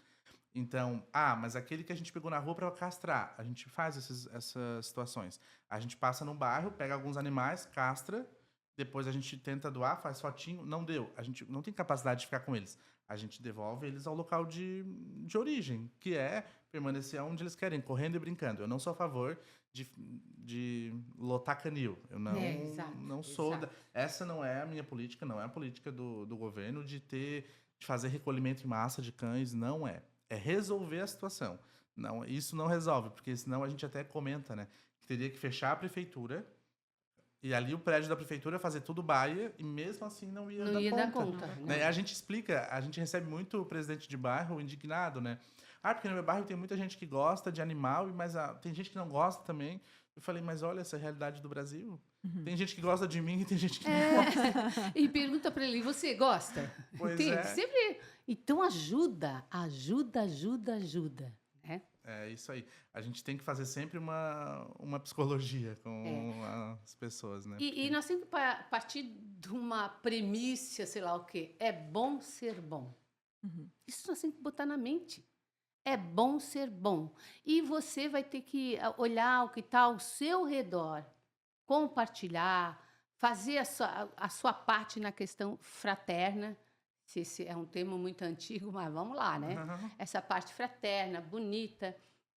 Então, mas aquele que a gente pegou na rua para castrar, a gente faz essas situações. A gente passa no bairro, pega alguns animais, castra, depois a gente tenta doar, faz fotinho, não deu. A gente não tem capacidade de ficar com eles. A gente devolve eles ao local de origem, que é permanecer onde eles querem, correndo e brincando. Eu não sou a favor de lotar canil. Eu não sou... Essa não é a minha política, não é a política do governo de fazer recolhimento em massa de cães, não é. É resolver a situação. Não, isso não resolve, porque senão a gente até comenta, né? Que teria que fechar a prefeitura e ali o prédio da prefeitura fazer tudo baia e mesmo assim não ia dar conta. Né? A gente explica, a gente recebe muito o presidente de bairro indignado, né? Porque no meu bairro tem muita gente que gosta de animal, mas tem gente que não gosta também. Eu falei, mas olha essa realidade do Brasil. Tem gente que gosta de mim e tem gente que não gosta. E pergunta para ele, você gosta? Pois Entende? Sempre. Então ajuda. Né? É isso aí. A gente tem que fazer sempre uma psicologia com as pessoas, né? E nós temos que partir de uma premissa, sei lá o quê. É bom ser bom. Isso nós temos que botar na mente. É bom ser bom. E você vai ter que olhar o que está ao seu redor, compartilhar, fazer a sua parte na questão fraterna. Esse é um termo muito antigo, mas vamos lá, né? Essa parte fraterna, bonita,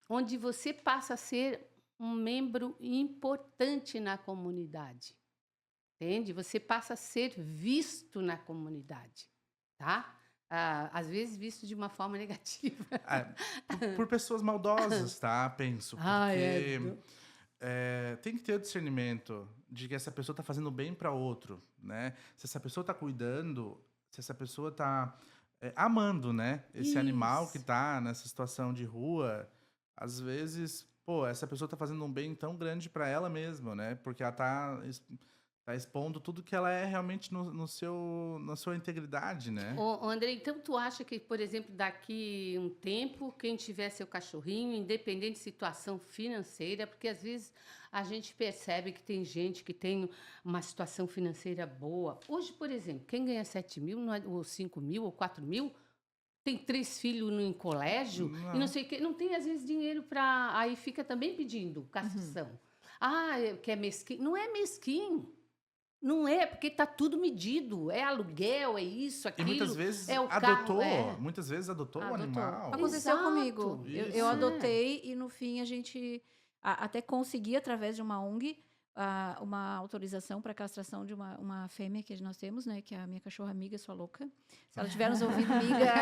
onde você passa a ser um membro importante na comunidade. Entende? Você passa a ser visto na comunidade, tá? Às vezes visto de uma forma negativa. Por pessoas maldosas, tá? Penso. Porque tem que ter o discernimento de que essa pessoa está fazendo bem para outro, né? Se essa pessoa está cuidando, se essa pessoa está amando, né? Esse animal que está nessa situação de rua, às vezes, pô, essa pessoa tá fazendo um bem tão grande para ela mesma, né? Porque ela tá expondo tudo que ela é realmente na sua integridade, né? Ô, André, então tu acha que, por exemplo, daqui um tempo, quem tiver seu cachorrinho, independente de situação financeira, porque às vezes a gente percebe que tem gente que tem uma situação financeira boa. Hoje, por exemplo, quem ganha 7 mil, ou 5 mil, ou 4 mil, tem 3 filhos em colégio e não Não. sei o quê, não tem às vezes dinheiro para. Aí fica também pedindo castração. Ah, que é mesquinho. Não é mesquinho. Não é, porque está tudo medido. É aluguel, é isso, E aquilo. muitas vezes é o adotou, carro, é. muitas vezes adotou o Adotou. animal. Aconteceu Exato. comigo. Eu Isso. adotei e no fim a gente até consegui, através de uma ONG, uma autorização para castração de uma fêmea que nós temos, né? Que é a minha cachorra amiga, sua louca. Se ela estiver nos ouvindo, amiga.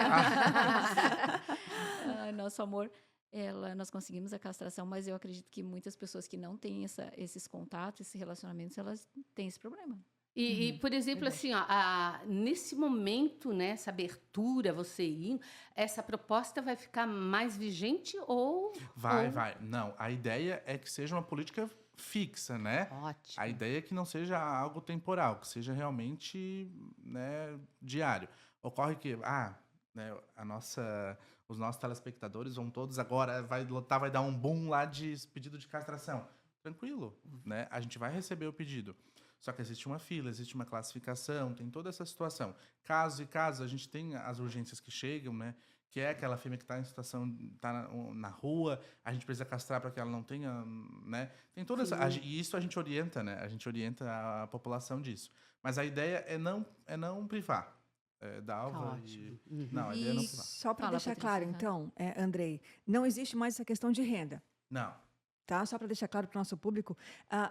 Ai, nosso amor. Nós conseguimos a castração, mas eu acredito que muitas pessoas que não têm esses contatos, esses relacionamentos, elas têm esse problema. E, por exemplo, verdade. assim, ó, nesse momento, né, essa abertura, você ir, essa proposta vai ficar mais vigente ou... Vai, ou... vai. Não, a ideia é que seja uma política fixa, né? Ótimo. A ideia é que não seja algo temporal, que seja realmente, né, diário. Ocorre que, né, os nossos telespectadores vão todos agora, vai lotar, vai dar um boom lá de pedido de castração. Tranquilo, né? A gente vai receber o pedido. Só que existe uma fila, existe uma classificação, tem toda essa situação. Caso e caso, a gente tem as urgências que chegam, né? Que é aquela fêmea que está em situação, está na rua, a gente precisa castrar para que ela não tenha, né? Tem toda essa, e isso a gente orienta, né? A gente orienta a população disso. Mas a ideia é não privar. Da Alva ótimo. Não, a ideia é não E privar. Só para Fala, deixar Patrícia, claro, tá. então, Andrei, não existe mais essa questão de renda. Não. Tá? Só para deixar claro para o nosso público,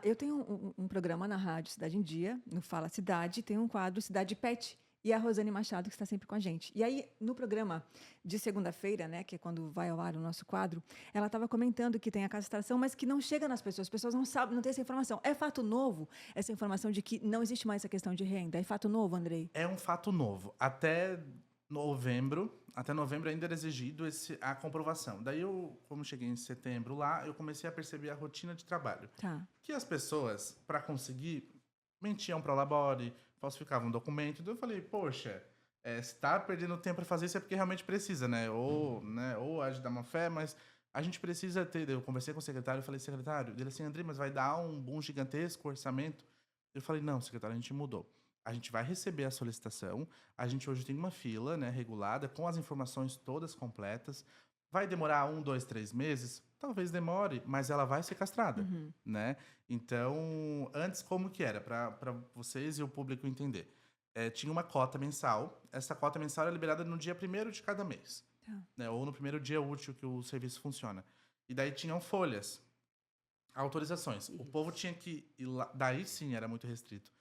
eu tenho um programa na Rádio Cidade em Dia, no Fala Cidade, tem um quadro Cidade Pet, e a Rosane Machado, que está sempre com a gente. E aí, no programa de segunda-feira, né, que é quando vai ao ar o nosso quadro, ela estava comentando que tem a castração, mas que não chega nas pessoas. As pessoas não sabem, não têm essa informação. É fato novo essa informação de que não existe mais essa questão de renda? É fato novo, Andrei? É um fato novo. Até novembro ainda era exigido a comprovação. Daí como cheguei em setembro lá, eu comecei a perceber a rotina de trabalho. Tá. Que as pessoas, para conseguir, mentiam para o Labore, falsificavam um documento. Então eu falei, poxa, se está perdendo tempo para fazer isso é porque realmente precisa, né? Ou age da má fé, mas a gente precisa ter. Eu conversei com o secretário e falei, secretário, ele assim, André, mas vai dar um boom gigantesco orçamento? Eu falei, não, secretário, a gente mudou. A gente vai receber a solicitação. A gente hoje tem uma fila, né, regulada, com as informações todas completas. Vai demorar 1, 2, 3 meses? Talvez demore, mas ela vai ser castrada, né? Então, antes como que era? Para vocês e o público entender. Tinha uma cota mensal. Essa cota mensal era liberada no dia 1º de cada mês. Tá. Né, ou no primeiro dia útil que o serviço funciona. E daí tinham folhas, autorizações. O povo tinha que ir lá, daí sim era muito restrito.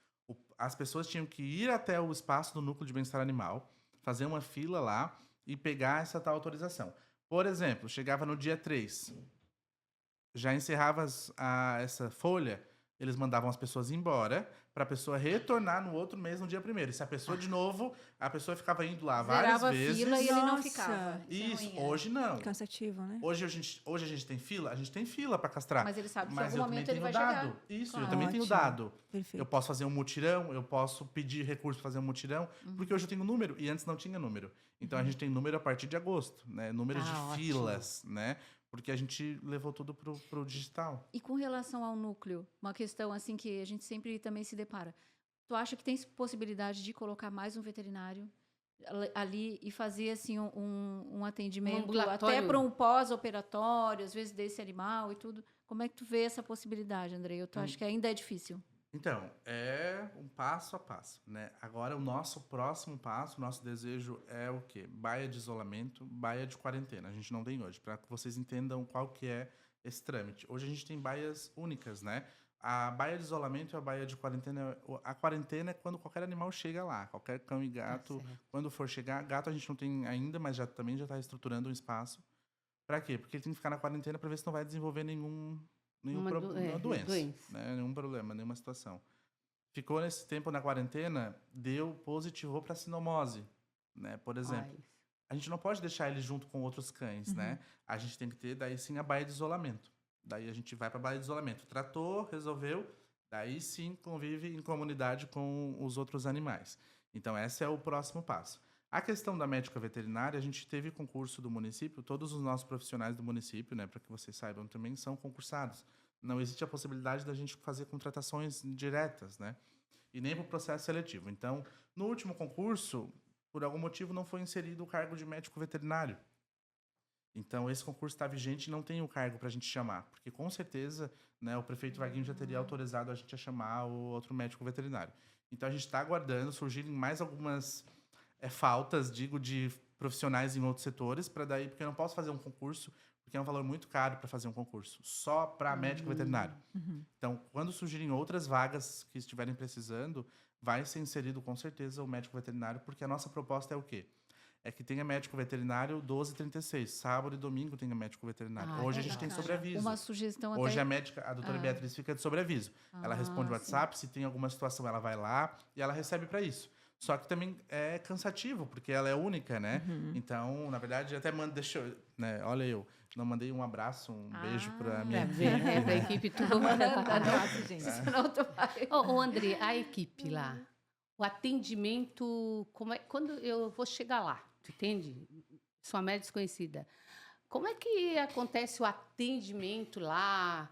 As pessoas tinham que ir até o espaço do núcleo de bem-estar animal, fazer uma fila lá e pegar essa tal autorização. Por exemplo, chegava no dia 3, já encerrava essa folha, eles mandavam as pessoas embora para a pessoa retornar no outro mês, no dia 1º. E se a pessoa, de novo, a pessoa ficava indo lá várias Zerava a vezes. fila e ele não Nossa. ficava. Isso, é ruim, hoje não. Cansativo, né? Hoje a gente tem fila? A gente tem fila para castrar. Mas ele sabe que em Mas algum eu também momento ele tenho vai dado. chegar. Isso, Claro. eu também tenho Ótimo. dado. Perfeito. Eu posso fazer um mutirão, eu posso pedir recurso para fazer um mutirão, porque hoje eu tenho número e antes não tinha número. Então a gente tem número a partir de agosto, né? Número de ótimo. filas, né? Porque a gente levou tudo pro digital. E com relação ao núcleo, uma questão assim que a gente sempre também se depara. Tu acha que tem possibilidade de colocar mais um veterinário ali e fazer assim um atendimento ambulatório. até para um pós-operatório, às vezes desse animal e tudo? Como é que tu vê essa possibilidade, Andrei? Tu acha que ainda é difícil? Então, é um passo a passo, né? Agora, o nosso próximo passo, o nosso desejo é o quê? Baia de isolamento, baia de quarentena. A gente não tem hoje, para que vocês entendam qual que é esse trâmite. Hoje a gente tem baias únicas, né? A baia de isolamento e a baia de quarentena. A quarentena é quando qualquer animal chega lá, qualquer cão e gato. certo. Quando for chegar, gato a gente não tem ainda, mas também já está estruturando um espaço. Para quê? Porque ele tem que ficar na quarentena para ver se não vai desenvolver nenhuma doença, né? Nenhum problema, nenhuma situação. Ficou nesse tempo na quarentena, deu positivo para sinomose, né? Por exemplo, a gente não pode deixar ele junto com outros cães, né? A gente tem que ter, daí sim, a baía de isolamento. Daí a gente vai para a baía de isolamento. Tratou, resolveu, daí sim convive em comunidade com os outros animais. Então, esse é o próximo passo. A questão da médica veterinária, a gente teve concurso do município, todos os nossos profissionais do município, né, para que vocês saibam também, são concursados. Não existe a possibilidade da gente fazer contratações diretas, né? E nem para o processo seletivo. Então, no último concurso, por algum motivo, não foi inserido o cargo de médico veterinário. Então, esse concurso está vigente e não tem o cargo para a gente chamar. Porque, com certeza, né, o prefeito Vaguinho já teria autorizado a gente a chamar o outro médico veterinário. Então, a gente está aguardando surgirem mais algumas faltas, digo, de profissionais em outros setores, para daí, porque eu não posso fazer um concurso, porque é um valor muito caro para fazer um concurso, só para médico veterinário. Então, quando surgirem outras vagas que estiverem precisando, vai ser inserido, com certeza, o médico veterinário, porque a nossa proposta é o quê? É que tenha médico veterinário 12h36. Sábado e domingo tenha médico veterinário. Hoje a gente tem sobreaviso. Uma sugestão Hoje até... a doutora Beatriz fica de sobreaviso. Ela responde o WhatsApp, se tem alguma situação ela vai lá e ela recebe para isso. Só que também é cansativo, porque ela é única, né? Então, na verdade, até mando, deixa eu, né? Olha eu, não mandei um abraço, um beijo para minha equipe. Para a equipe toda. Nossa, gente. Ô, André, a equipe lá, o atendimento, quando eu vou chegar lá, tu entende? Sou uma médica desconhecida. Como é que acontece o atendimento lá?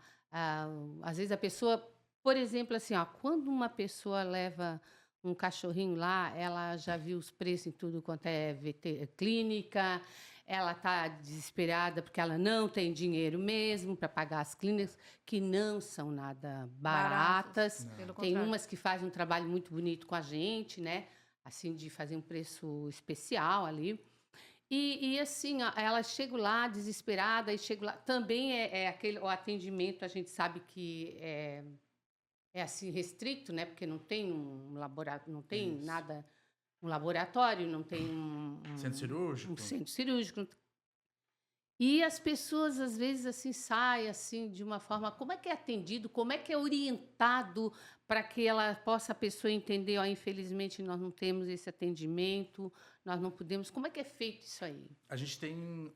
Às vezes a pessoa, por exemplo, assim, ó, quando uma pessoa leva um cachorrinho lá, ela já viu os preços em tudo quanto é clínica, ela está desesperada porque ela não tem dinheiro mesmo para pagar as clínicas, que não são nada baratas. Tem umas que fazem um trabalho muito bonito com a gente, né? Assim, de fazer um preço especial ali. E assim, ó, ela chega lá desesperada, e chega lá. Também o atendimento, a gente sabe que é assim restrito, né? Porque não tem um laboratório, não tem nada, um laboratório, não tem centro cirúrgico. Um centro cirúrgico. E as pessoas às vezes assim saem assim de uma forma, como é que é atendido, como é que é orientado para que ela possa a pessoa entender, ó, infelizmente nós não temos esse atendimento, nós não podemos. Como é que é feito isso aí? A gente tem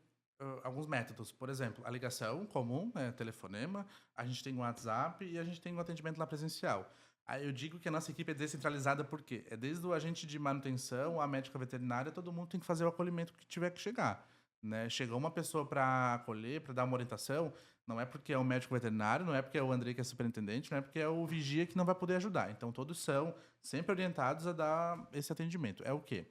alguns métodos, por exemplo, a ligação comum, né, telefonema, a gente tem o WhatsApp e a gente tem o atendimento lá presencial. Aí eu digo que a nossa equipe é descentralizada porque é desde o agente de manutenção, a médica veterinária, todo mundo tem que fazer o acolhimento que tiver que chegar, né? Chegou uma pessoa para acolher, para dar uma orientação, não é porque é o médico veterinário, não é porque é o André que é superintendente, não é porque é o vigia que não vai poder ajudar. Então todos são sempre orientados a dar esse atendimento. É o quê?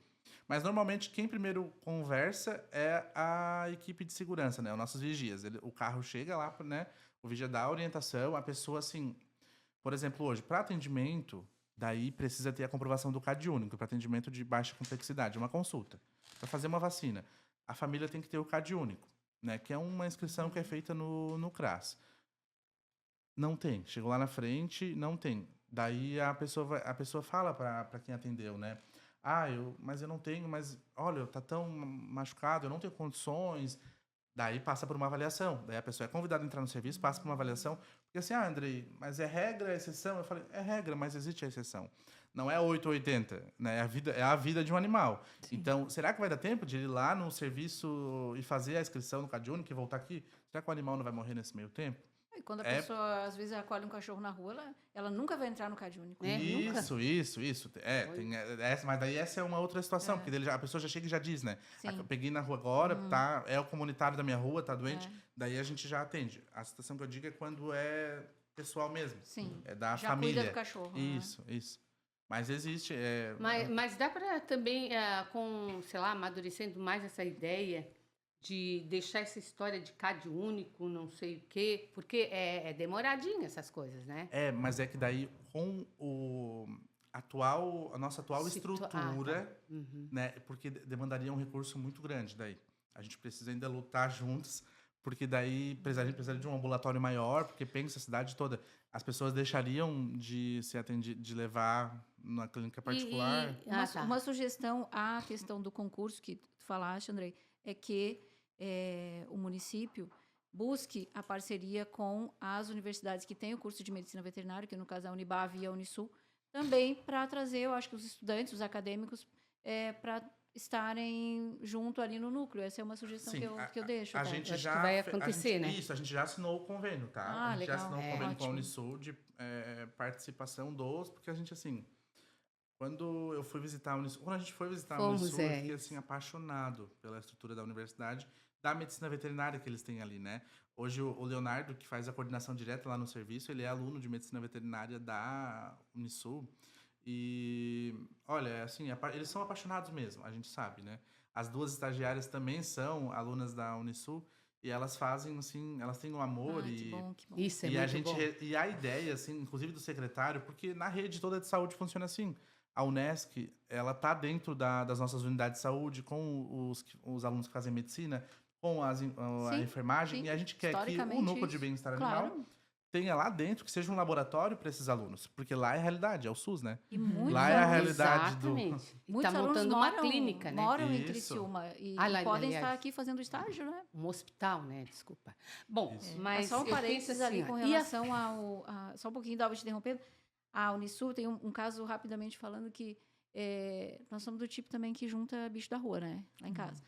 Mas, normalmente, quem primeiro conversa é a equipe de segurança, né? Os nossos vigias. O carro chega lá, né? O vigia dá a orientação, a pessoa, assim... Por exemplo, hoje, para atendimento, daí precisa ter a comprovação do CAD único, para atendimento de baixa complexidade, uma consulta. Para fazer uma vacina, a família tem que ter o CAD único, né? Que é uma inscrição que é feita no CRAS. Não tem. Chegou lá na frente, não tem. Daí a pessoa fala para quem atendeu, né? Mas eu não tenho, mas olha, tá tão machucado, eu não tenho condições. Daí passa por uma avaliação. Daí a pessoa é convidada a entrar no serviço, passa por uma avaliação. Porque assim, Andrei, mas é regra, é exceção? Eu falei, é regra, mas existe a exceção. Não é 8 ou 80, né? É a vida de um animal. Sim. Então, será que vai dar tempo de ir lá no serviço e fazer a inscrição no CAD único e voltar aqui? Será que o animal não vai morrer nesse meio tempo? E quando a pessoa, às vezes, acolhe um cachorro na rua, ela nunca vai entrar no CAD único. Isso. Tem essa, mas daí essa é uma outra situação, porque a pessoa já chega e já diz, né? Eu peguei na rua agora, tá? É o comunitário da minha rua, tá doente. Daí a gente já atende. A situação que eu digo é quando é pessoal mesmo. Sim. É da já família. Cuida do cachorro. Isso. Mas existe... Mas dá para também, sei lá, amadurecendo mais essa ideia de deixar essa história de CAD único, não sei o quê, porque é demoradinho essas coisas, né? Mas é que daí, com a nossa atual estrutura, né? Porque demandaria um recurso muito grande daí. A gente precisa ainda lutar juntos, porque daí a gente precisaria de um ambulatório maior, porque pensa a cidade toda. As pessoas deixariam de ser atendidas, de levar na clínica particular. Uma sugestão à questão do concurso que tu falaste, Andrei, é que o município busque a parceria com as universidades que têm o curso de medicina veterinária, que no caso é a Unibav e a Unisul, também para trazer, eu acho que os estudantes, os acadêmicos, para estarem junto ali no núcleo. Essa é uma sugestão Sim, que eu deixo. A tá? gente Eu acho já que vai fe- acontecer, né? Isso, a gente já assinou o convênio, tá? Ah, A gente já legal. assinou o É. convênio com a Ótimo. Unisul de participação dos, porque a gente, assim, quando eu fui visitar a Unisul, quando a gente foi visitar a Fomos, Unisul, eu fiquei, isso. assim, apaixonado pela estrutura da universidade, da medicina veterinária que eles têm ali, né? Hoje, o Leonardo, que faz a coordenação direta lá no serviço, ele é aluno de medicina veterinária da Unisul. E, olha, assim, eles são apaixonados mesmo, a gente sabe, né? As duas estagiárias também são alunas da Unisul e elas fazem, assim, elas têm um amor Que bom, que bom. Isso é e a muito gente bom. e a ideia, assim, inclusive do secretário, porque na rede toda de saúde funciona assim. A Unesc, ela tá dentro das nossas unidades de saúde, com os alunos que fazem medicina, com a Sim, enfermagem, sim. e a gente quer que o Historicamente, núcleo de isso. bem-estar animal Claro. tenha lá dentro, que seja um laboratório para esses alunos, porque lá é a realidade, é o SUS, né? E muitos Lá é a alunos, realidade Exatamente. E muitos tá alunos montando moram, uma clínica, né? moram em Isso. Criciúma e Ah, lá, podem aliás. estar aqui fazendo estágio, né? Um hospital, né? Desculpa. Bom, Isso. mas Só um eu parênteses penso assim, ali ó, com e a- relação só um pouquinho, Dalva, te interrompendo. A Unisul tem um caso, rapidamente falando, que nós somos do tipo também que junta bicho da rua, né? Lá em casa.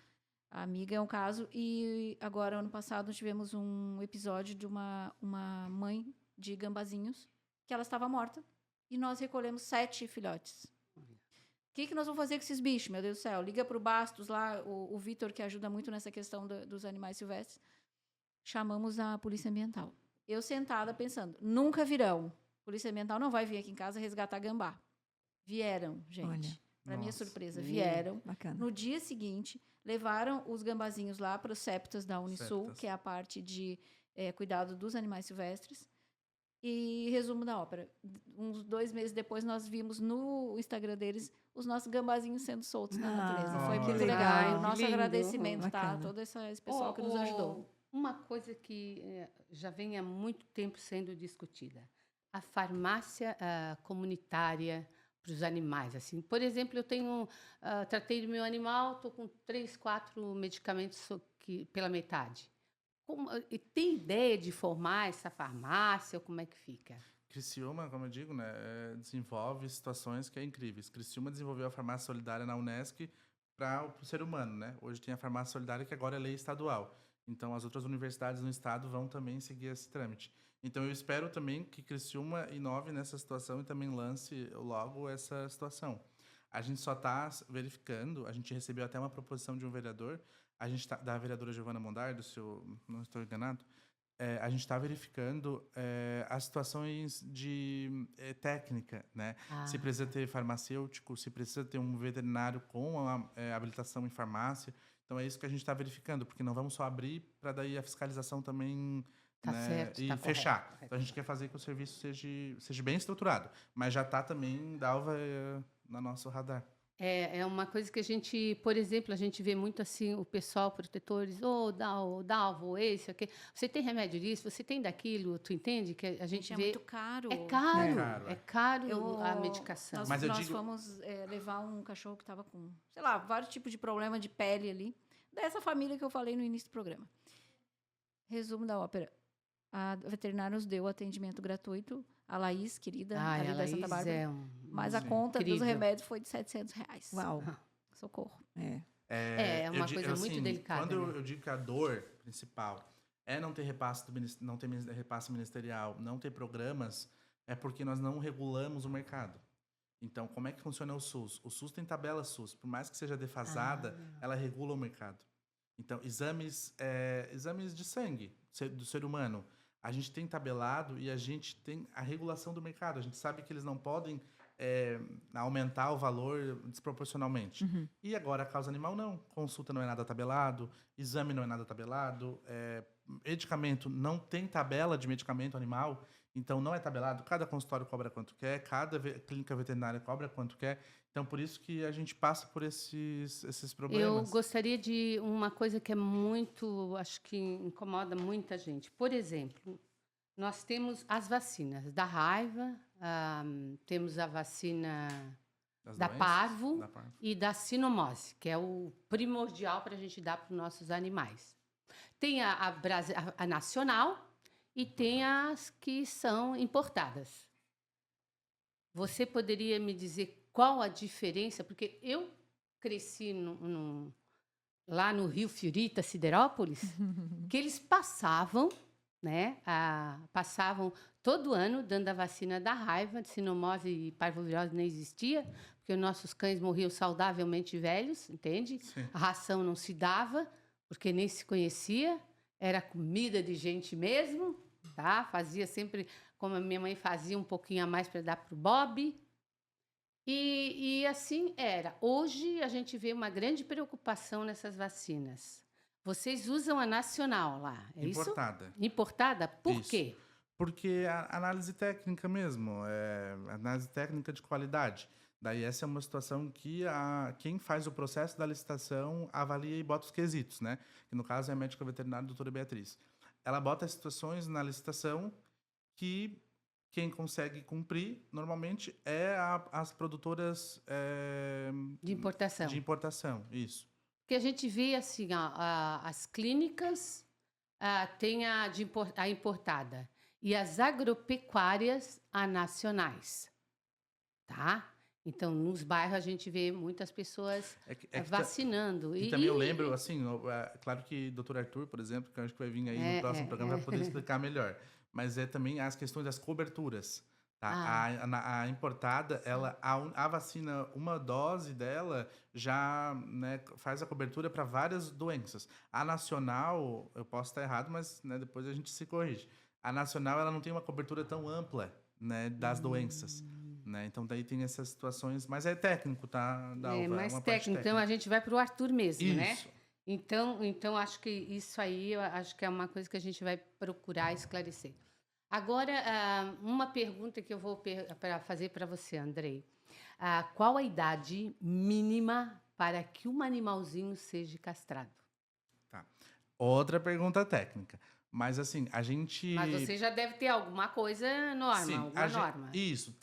A amiga é um caso. E agora, ano passado, nós tivemos um episódio de uma mãe de gambazinhos que ela estava morta. E nós recolhemos 7 filhotes. O que nós vamos fazer com esses bichos, meu Deus do céu? Liga para o Bastos lá, o Vitor, que ajuda muito nessa questão dos animais silvestres. Chamamos a Polícia Ambiental. Eu sentada pensando, nunca virão. Polícia Ambiental não vai vir aqui em casa resgatar gambá. Vieram, gente. Olha. Para minha Nossa. surpresa, vieram. Bacana. No dia seguinte, levaram os gambazinhos lá para os septas da Unisul, Septas. que é a parte de cuidado dos animais silvestres. E resumo da ópera. Uns 2 meses depois, nós vimos no Instagram deles os nossos gambazinhos sendo soltos na natureza. Foi que muito legal. legal. E Ai, o que nosso lindo. agradecimento, tá? Bacana. Todo esse pessoal que nos ajudou. Uma coisa que já vem há muito tempo sendo discutida. A farmácia comunitária para os animais. Assim, por exemplo, eu tratei do meu animal, estou com 3, 4 medicamentos pela metade. E tem ideia de formar essa farmácia ou como é que fica? Criciúma, como eu digo, né, desenvolve situações que é incríveis. Criciúma desenvolveu a farmácia solidária na Unesc para o ser humano, né? Hoje tem a farmácia solidária que agora é lei estadual. Então as outras universidades no estado vão também seguir esse trâmite. Então eu espero também que Criciúma inove nessa situação e também lance logo essa situação. A gente só está verificando, a gente recebeu até uma proposição de um vereador, da vereadora Giovana Mondardo, se eu não estou enganado, a gente está verificando as situações de técnica, né? Se precisa ter farmacêutico, se precisa ter um veterinário com habilitação em farmácia. Então é isso que a gente está verificando, porque não vamos só abrir para daí a fiscalização também Tá né, certo, e tá fechar. correto. Então a gente quer fazer que o serviço seja bem estruturado, mas já está também Dalva no nosso radar. É uma coisa que a gente, por exemplo, a gente vê muito assim, o pessoal, protetores, Dalvo, esse, aquele. Você tem remédio disso, você tem daquilo, tu entende? Que a gente É vê. muito caro. É caro, caro, é caro a medicação. Nós, Mas eu nós digo- fomos levar um cachorro que estava com, sei lá, vários tipos de problema de pele ali. Dessa família que eu falei no início do programa. Resumo da ópera. A veterinária nos deu atendimento gratuito. A Laís, querida, ali a da Santa Laís Bárbara. é Mas a Sim. conta dos Incrível. remédios foi de R$700. Uau. Socorro. É. É uma coisa muito delicada, Quando né? eu digo que a dor principal é não ter repasse repasse ministerial, não ter programas, é porque nós não regulamos o mercado. Então, como é que funciona o SUS? O SUS tem tabela SUS. Por mais que seja defasada, ela regula o mercado. Então, exames de sangue do ser humano, a gente tem tabelado e a gente tem a regulação do mercado. A gente sabe que eles não podem aumentar o valor desproporcionalmente. E agora, a causa animal, não. Consulta não é nada tabelado, exame não é nada tabelado, medicamento não tem tabela de medicamento animal, então não é tabelado. Cada consultório cobra quanto quer, cada clínica veterinária cobra quanto quer. Então, por isso que a gente passa por esses Eu problemas. gostaria de uma coisa que é muito, acho que incomoda muita gente. Por exemplo, nós temos as vacinas da raiva, temos a vacina Das da doenças, parvo da parvo. e da sinomose, que é o primordial para a gente dar para os nossos animais. Tem a nacional e tem as que são importadas. Você poderia me dizer qual a diferença? Porque eu cresci lá no Rio Fiorita, Siderópolis, que eles passavam, né? Passavam todo ano dando a vacina da raiva, de sinomose e parvovirose nem existia, porque os nossos cães morriam saudavelmente velhos, entende? Sim. A ração não se dava, porque nem se conhecia, era comida de gente mesmo, tá? Fazia sempre, como a minha mãe fazia, um pouquinho a mais para dar para o Bob. E assim era. Hoje a gente vê uma grande preocupação nessas vacinas. Vocês usam a nacional lá, é Importada. isso? Importada? Por Isso. quê? Porque a análise técnica mesmo, análise técnica de qualidade. Daí essa é uma situação que quem faz o processo da licitação avalia e bota os quesitos, né? Que no caso é a médica veterinária doutora Beatriz. Ela bota as situações na licitação que quem consegue cumprir, normalmente, as produtoras De importação. de importação. Isso. Porque a gente vê assim, as clínicas têm a importada e as agropecuárias a nacionais, tá? Então, nos bairros a gente vê muitas pessoas vacinando. E também eu lembro, assim, claro que o Dr. Arthur, por exemplo, que eu acho que vai vir aí no próximo programa, vai poder explicar melhor. Mas é também as questões das coberturas. Tá? A importada, a vacina, uma dose dela já, né, faz a cobertura para várias doenças. A nacional, eu posso estar errado, mas, né, depois a gente se corrige. A nacional, ela não tem uma cobertura tão ampla, né, das doenças. Né? Então, daí tem essas situações, mas é técnico, tá? Mais técnico. Então, a gente vai para o Arthur mesmo, isso. Né? Então, acho que isso aí, eu acho que é uma coisa que a gente vai procurar esclarecer. Agora, uma pergunta que eu vou fazer para você, Andrei. Qual a idade mínima para que um animalzinho seja castrado? Tá. Outra pergunta técnica. Mas, assim, a gente... Mas você já deve ter alguma coisa norma, Sim, alguma norma. Isso.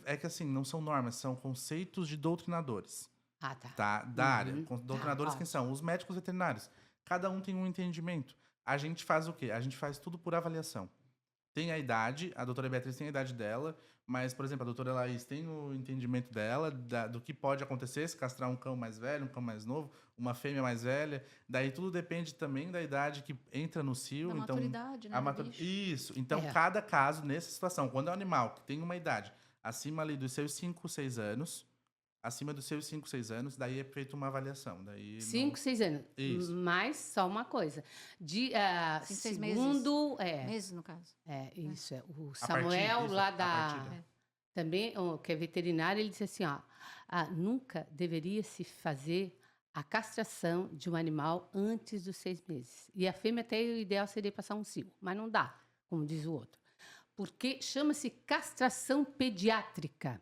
É que, assim, não são normas, são conceitos de doutrinadores. Tá. Tá? Da área. Doutrinadores quem são? Os médicos veterinários. Cada um tem um entendimento. A gente faz o quê? A gente faz tudo por avaliação. Tem a idade, a doutora Beatriz tem a idade dela, mas, por exemplo, a doutora Laís tem o entendimento dela, do que pode acontecer se castrar um cão mais velho, um cão mais novo, uma fêmea mais velha. Daí tudo depende também da idade que entra no cio. Da então, maturidade, né, do bicho. Isso. Então, cada caso, nessa situação, quando é um animal que tem uma idade acima ali dos seus 5, 6 anos, daí é feita uma avaliação. 5, 6 anos. Isso. Mas só uma coisa. 6 segundo, meses, no caso. Isso. O Samuel, lá também, que é veterinário, ele disse assim, nunca deveria se fazer a castração de um animal antes dos 6 meses. E a fêmea até o ideal seria passar um cio, mas não dá, como diz o outro. Porque chama-se castração pediátrica.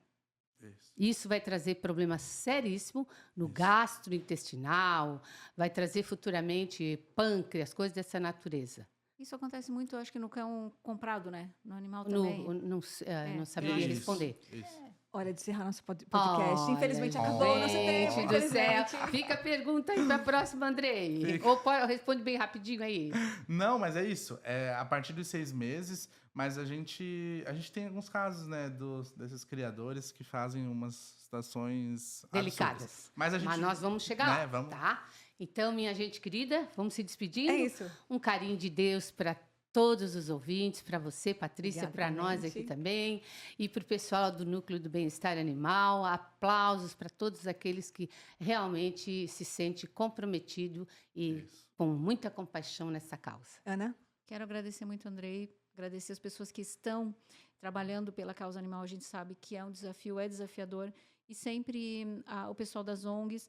Isso vai trazer problemas seríssimos no gastrointestinal, vai trazer futuramente pâncreas, coisas dessa natureza. Isso acontece muito, eu acho que no cão comprado, né? No animal também. Não saberia responder. Isso. Hora de encerrar nosso podcast. Infelizmente acabou o nosso tempo. Gente do céu. Fica a pergunta aí para a próxima, Andrei. Ou responde bem rapidinho aí. Não, mas é isso. A partir dos 6 meses, mas a gente tem alguns casos, né, desses criadores que fazem umas situações delicadas. Absurdas. Mas nós vamos chegar lá, tá? Então, minha gente querida, vamos se despedindo. É isso. Um carinho de Deus para todos os ouvintes, para você, Patrícia, para nós aqui também, e para o pessoal do Núcleo do Bem-Estar Animal. Aplausos para todos aqueles que realmente se sentem comprometidos e com muita compaixão nessa causa. Ana? Quero agradecer muito, Andrei, agradecer as pessoas que estão trabalhando pela causa animal. A gente sabe que é um desafio, é desafiador, e sempre o pessoal das ONGs,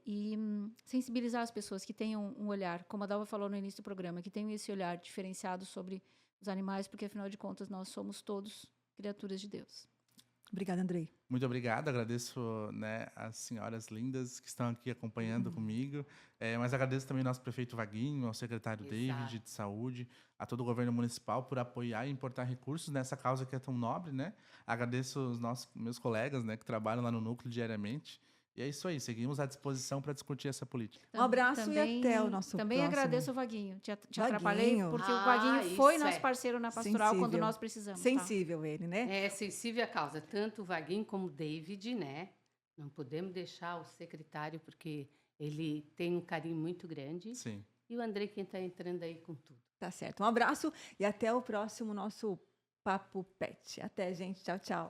e sensibilizar as pessoas que tenham um olhar, como a Dalva falou no início do programa, que tenham esse olhar diferenciado sobre os animais, porque, afinal de contas, nós somos todos criaturas de Deus. Obrigada, Andrei. Muito obrigado, agradeço, né, as senhoras lindas que estão aqui acompanhando comigo, mas agradeço também ao nosso prefeito Vaguinho, ao secretário David de Saúde, a todo o governo municipal por apoiar e importar recursos nessa causa que é tão nobre, né? Agradeço os meus colegas, né, que trabalham lá no núcleo diariamente. E é isso aí, seguimos à disposição para discutir essa política. Um abraço e até o nosso Também próximo. agradeço o Vaguinho. Te Vaguinho. Atrapalhei, porque o Vaguinho foi nosso parceiro na pastoral Sensível. quando nós precisamos. Sensível ele, né? É sensível à causa, tanto o Vaguinho como o David, né? Não podemos deixar o secretário, porque ele tem um carinho muito grande. Sim. E o Andrei quem está entrando aí com tudo. Tá certo. Um abraço e até o próximo nosso Papo Pet. Até, gente. Tchau, tchau.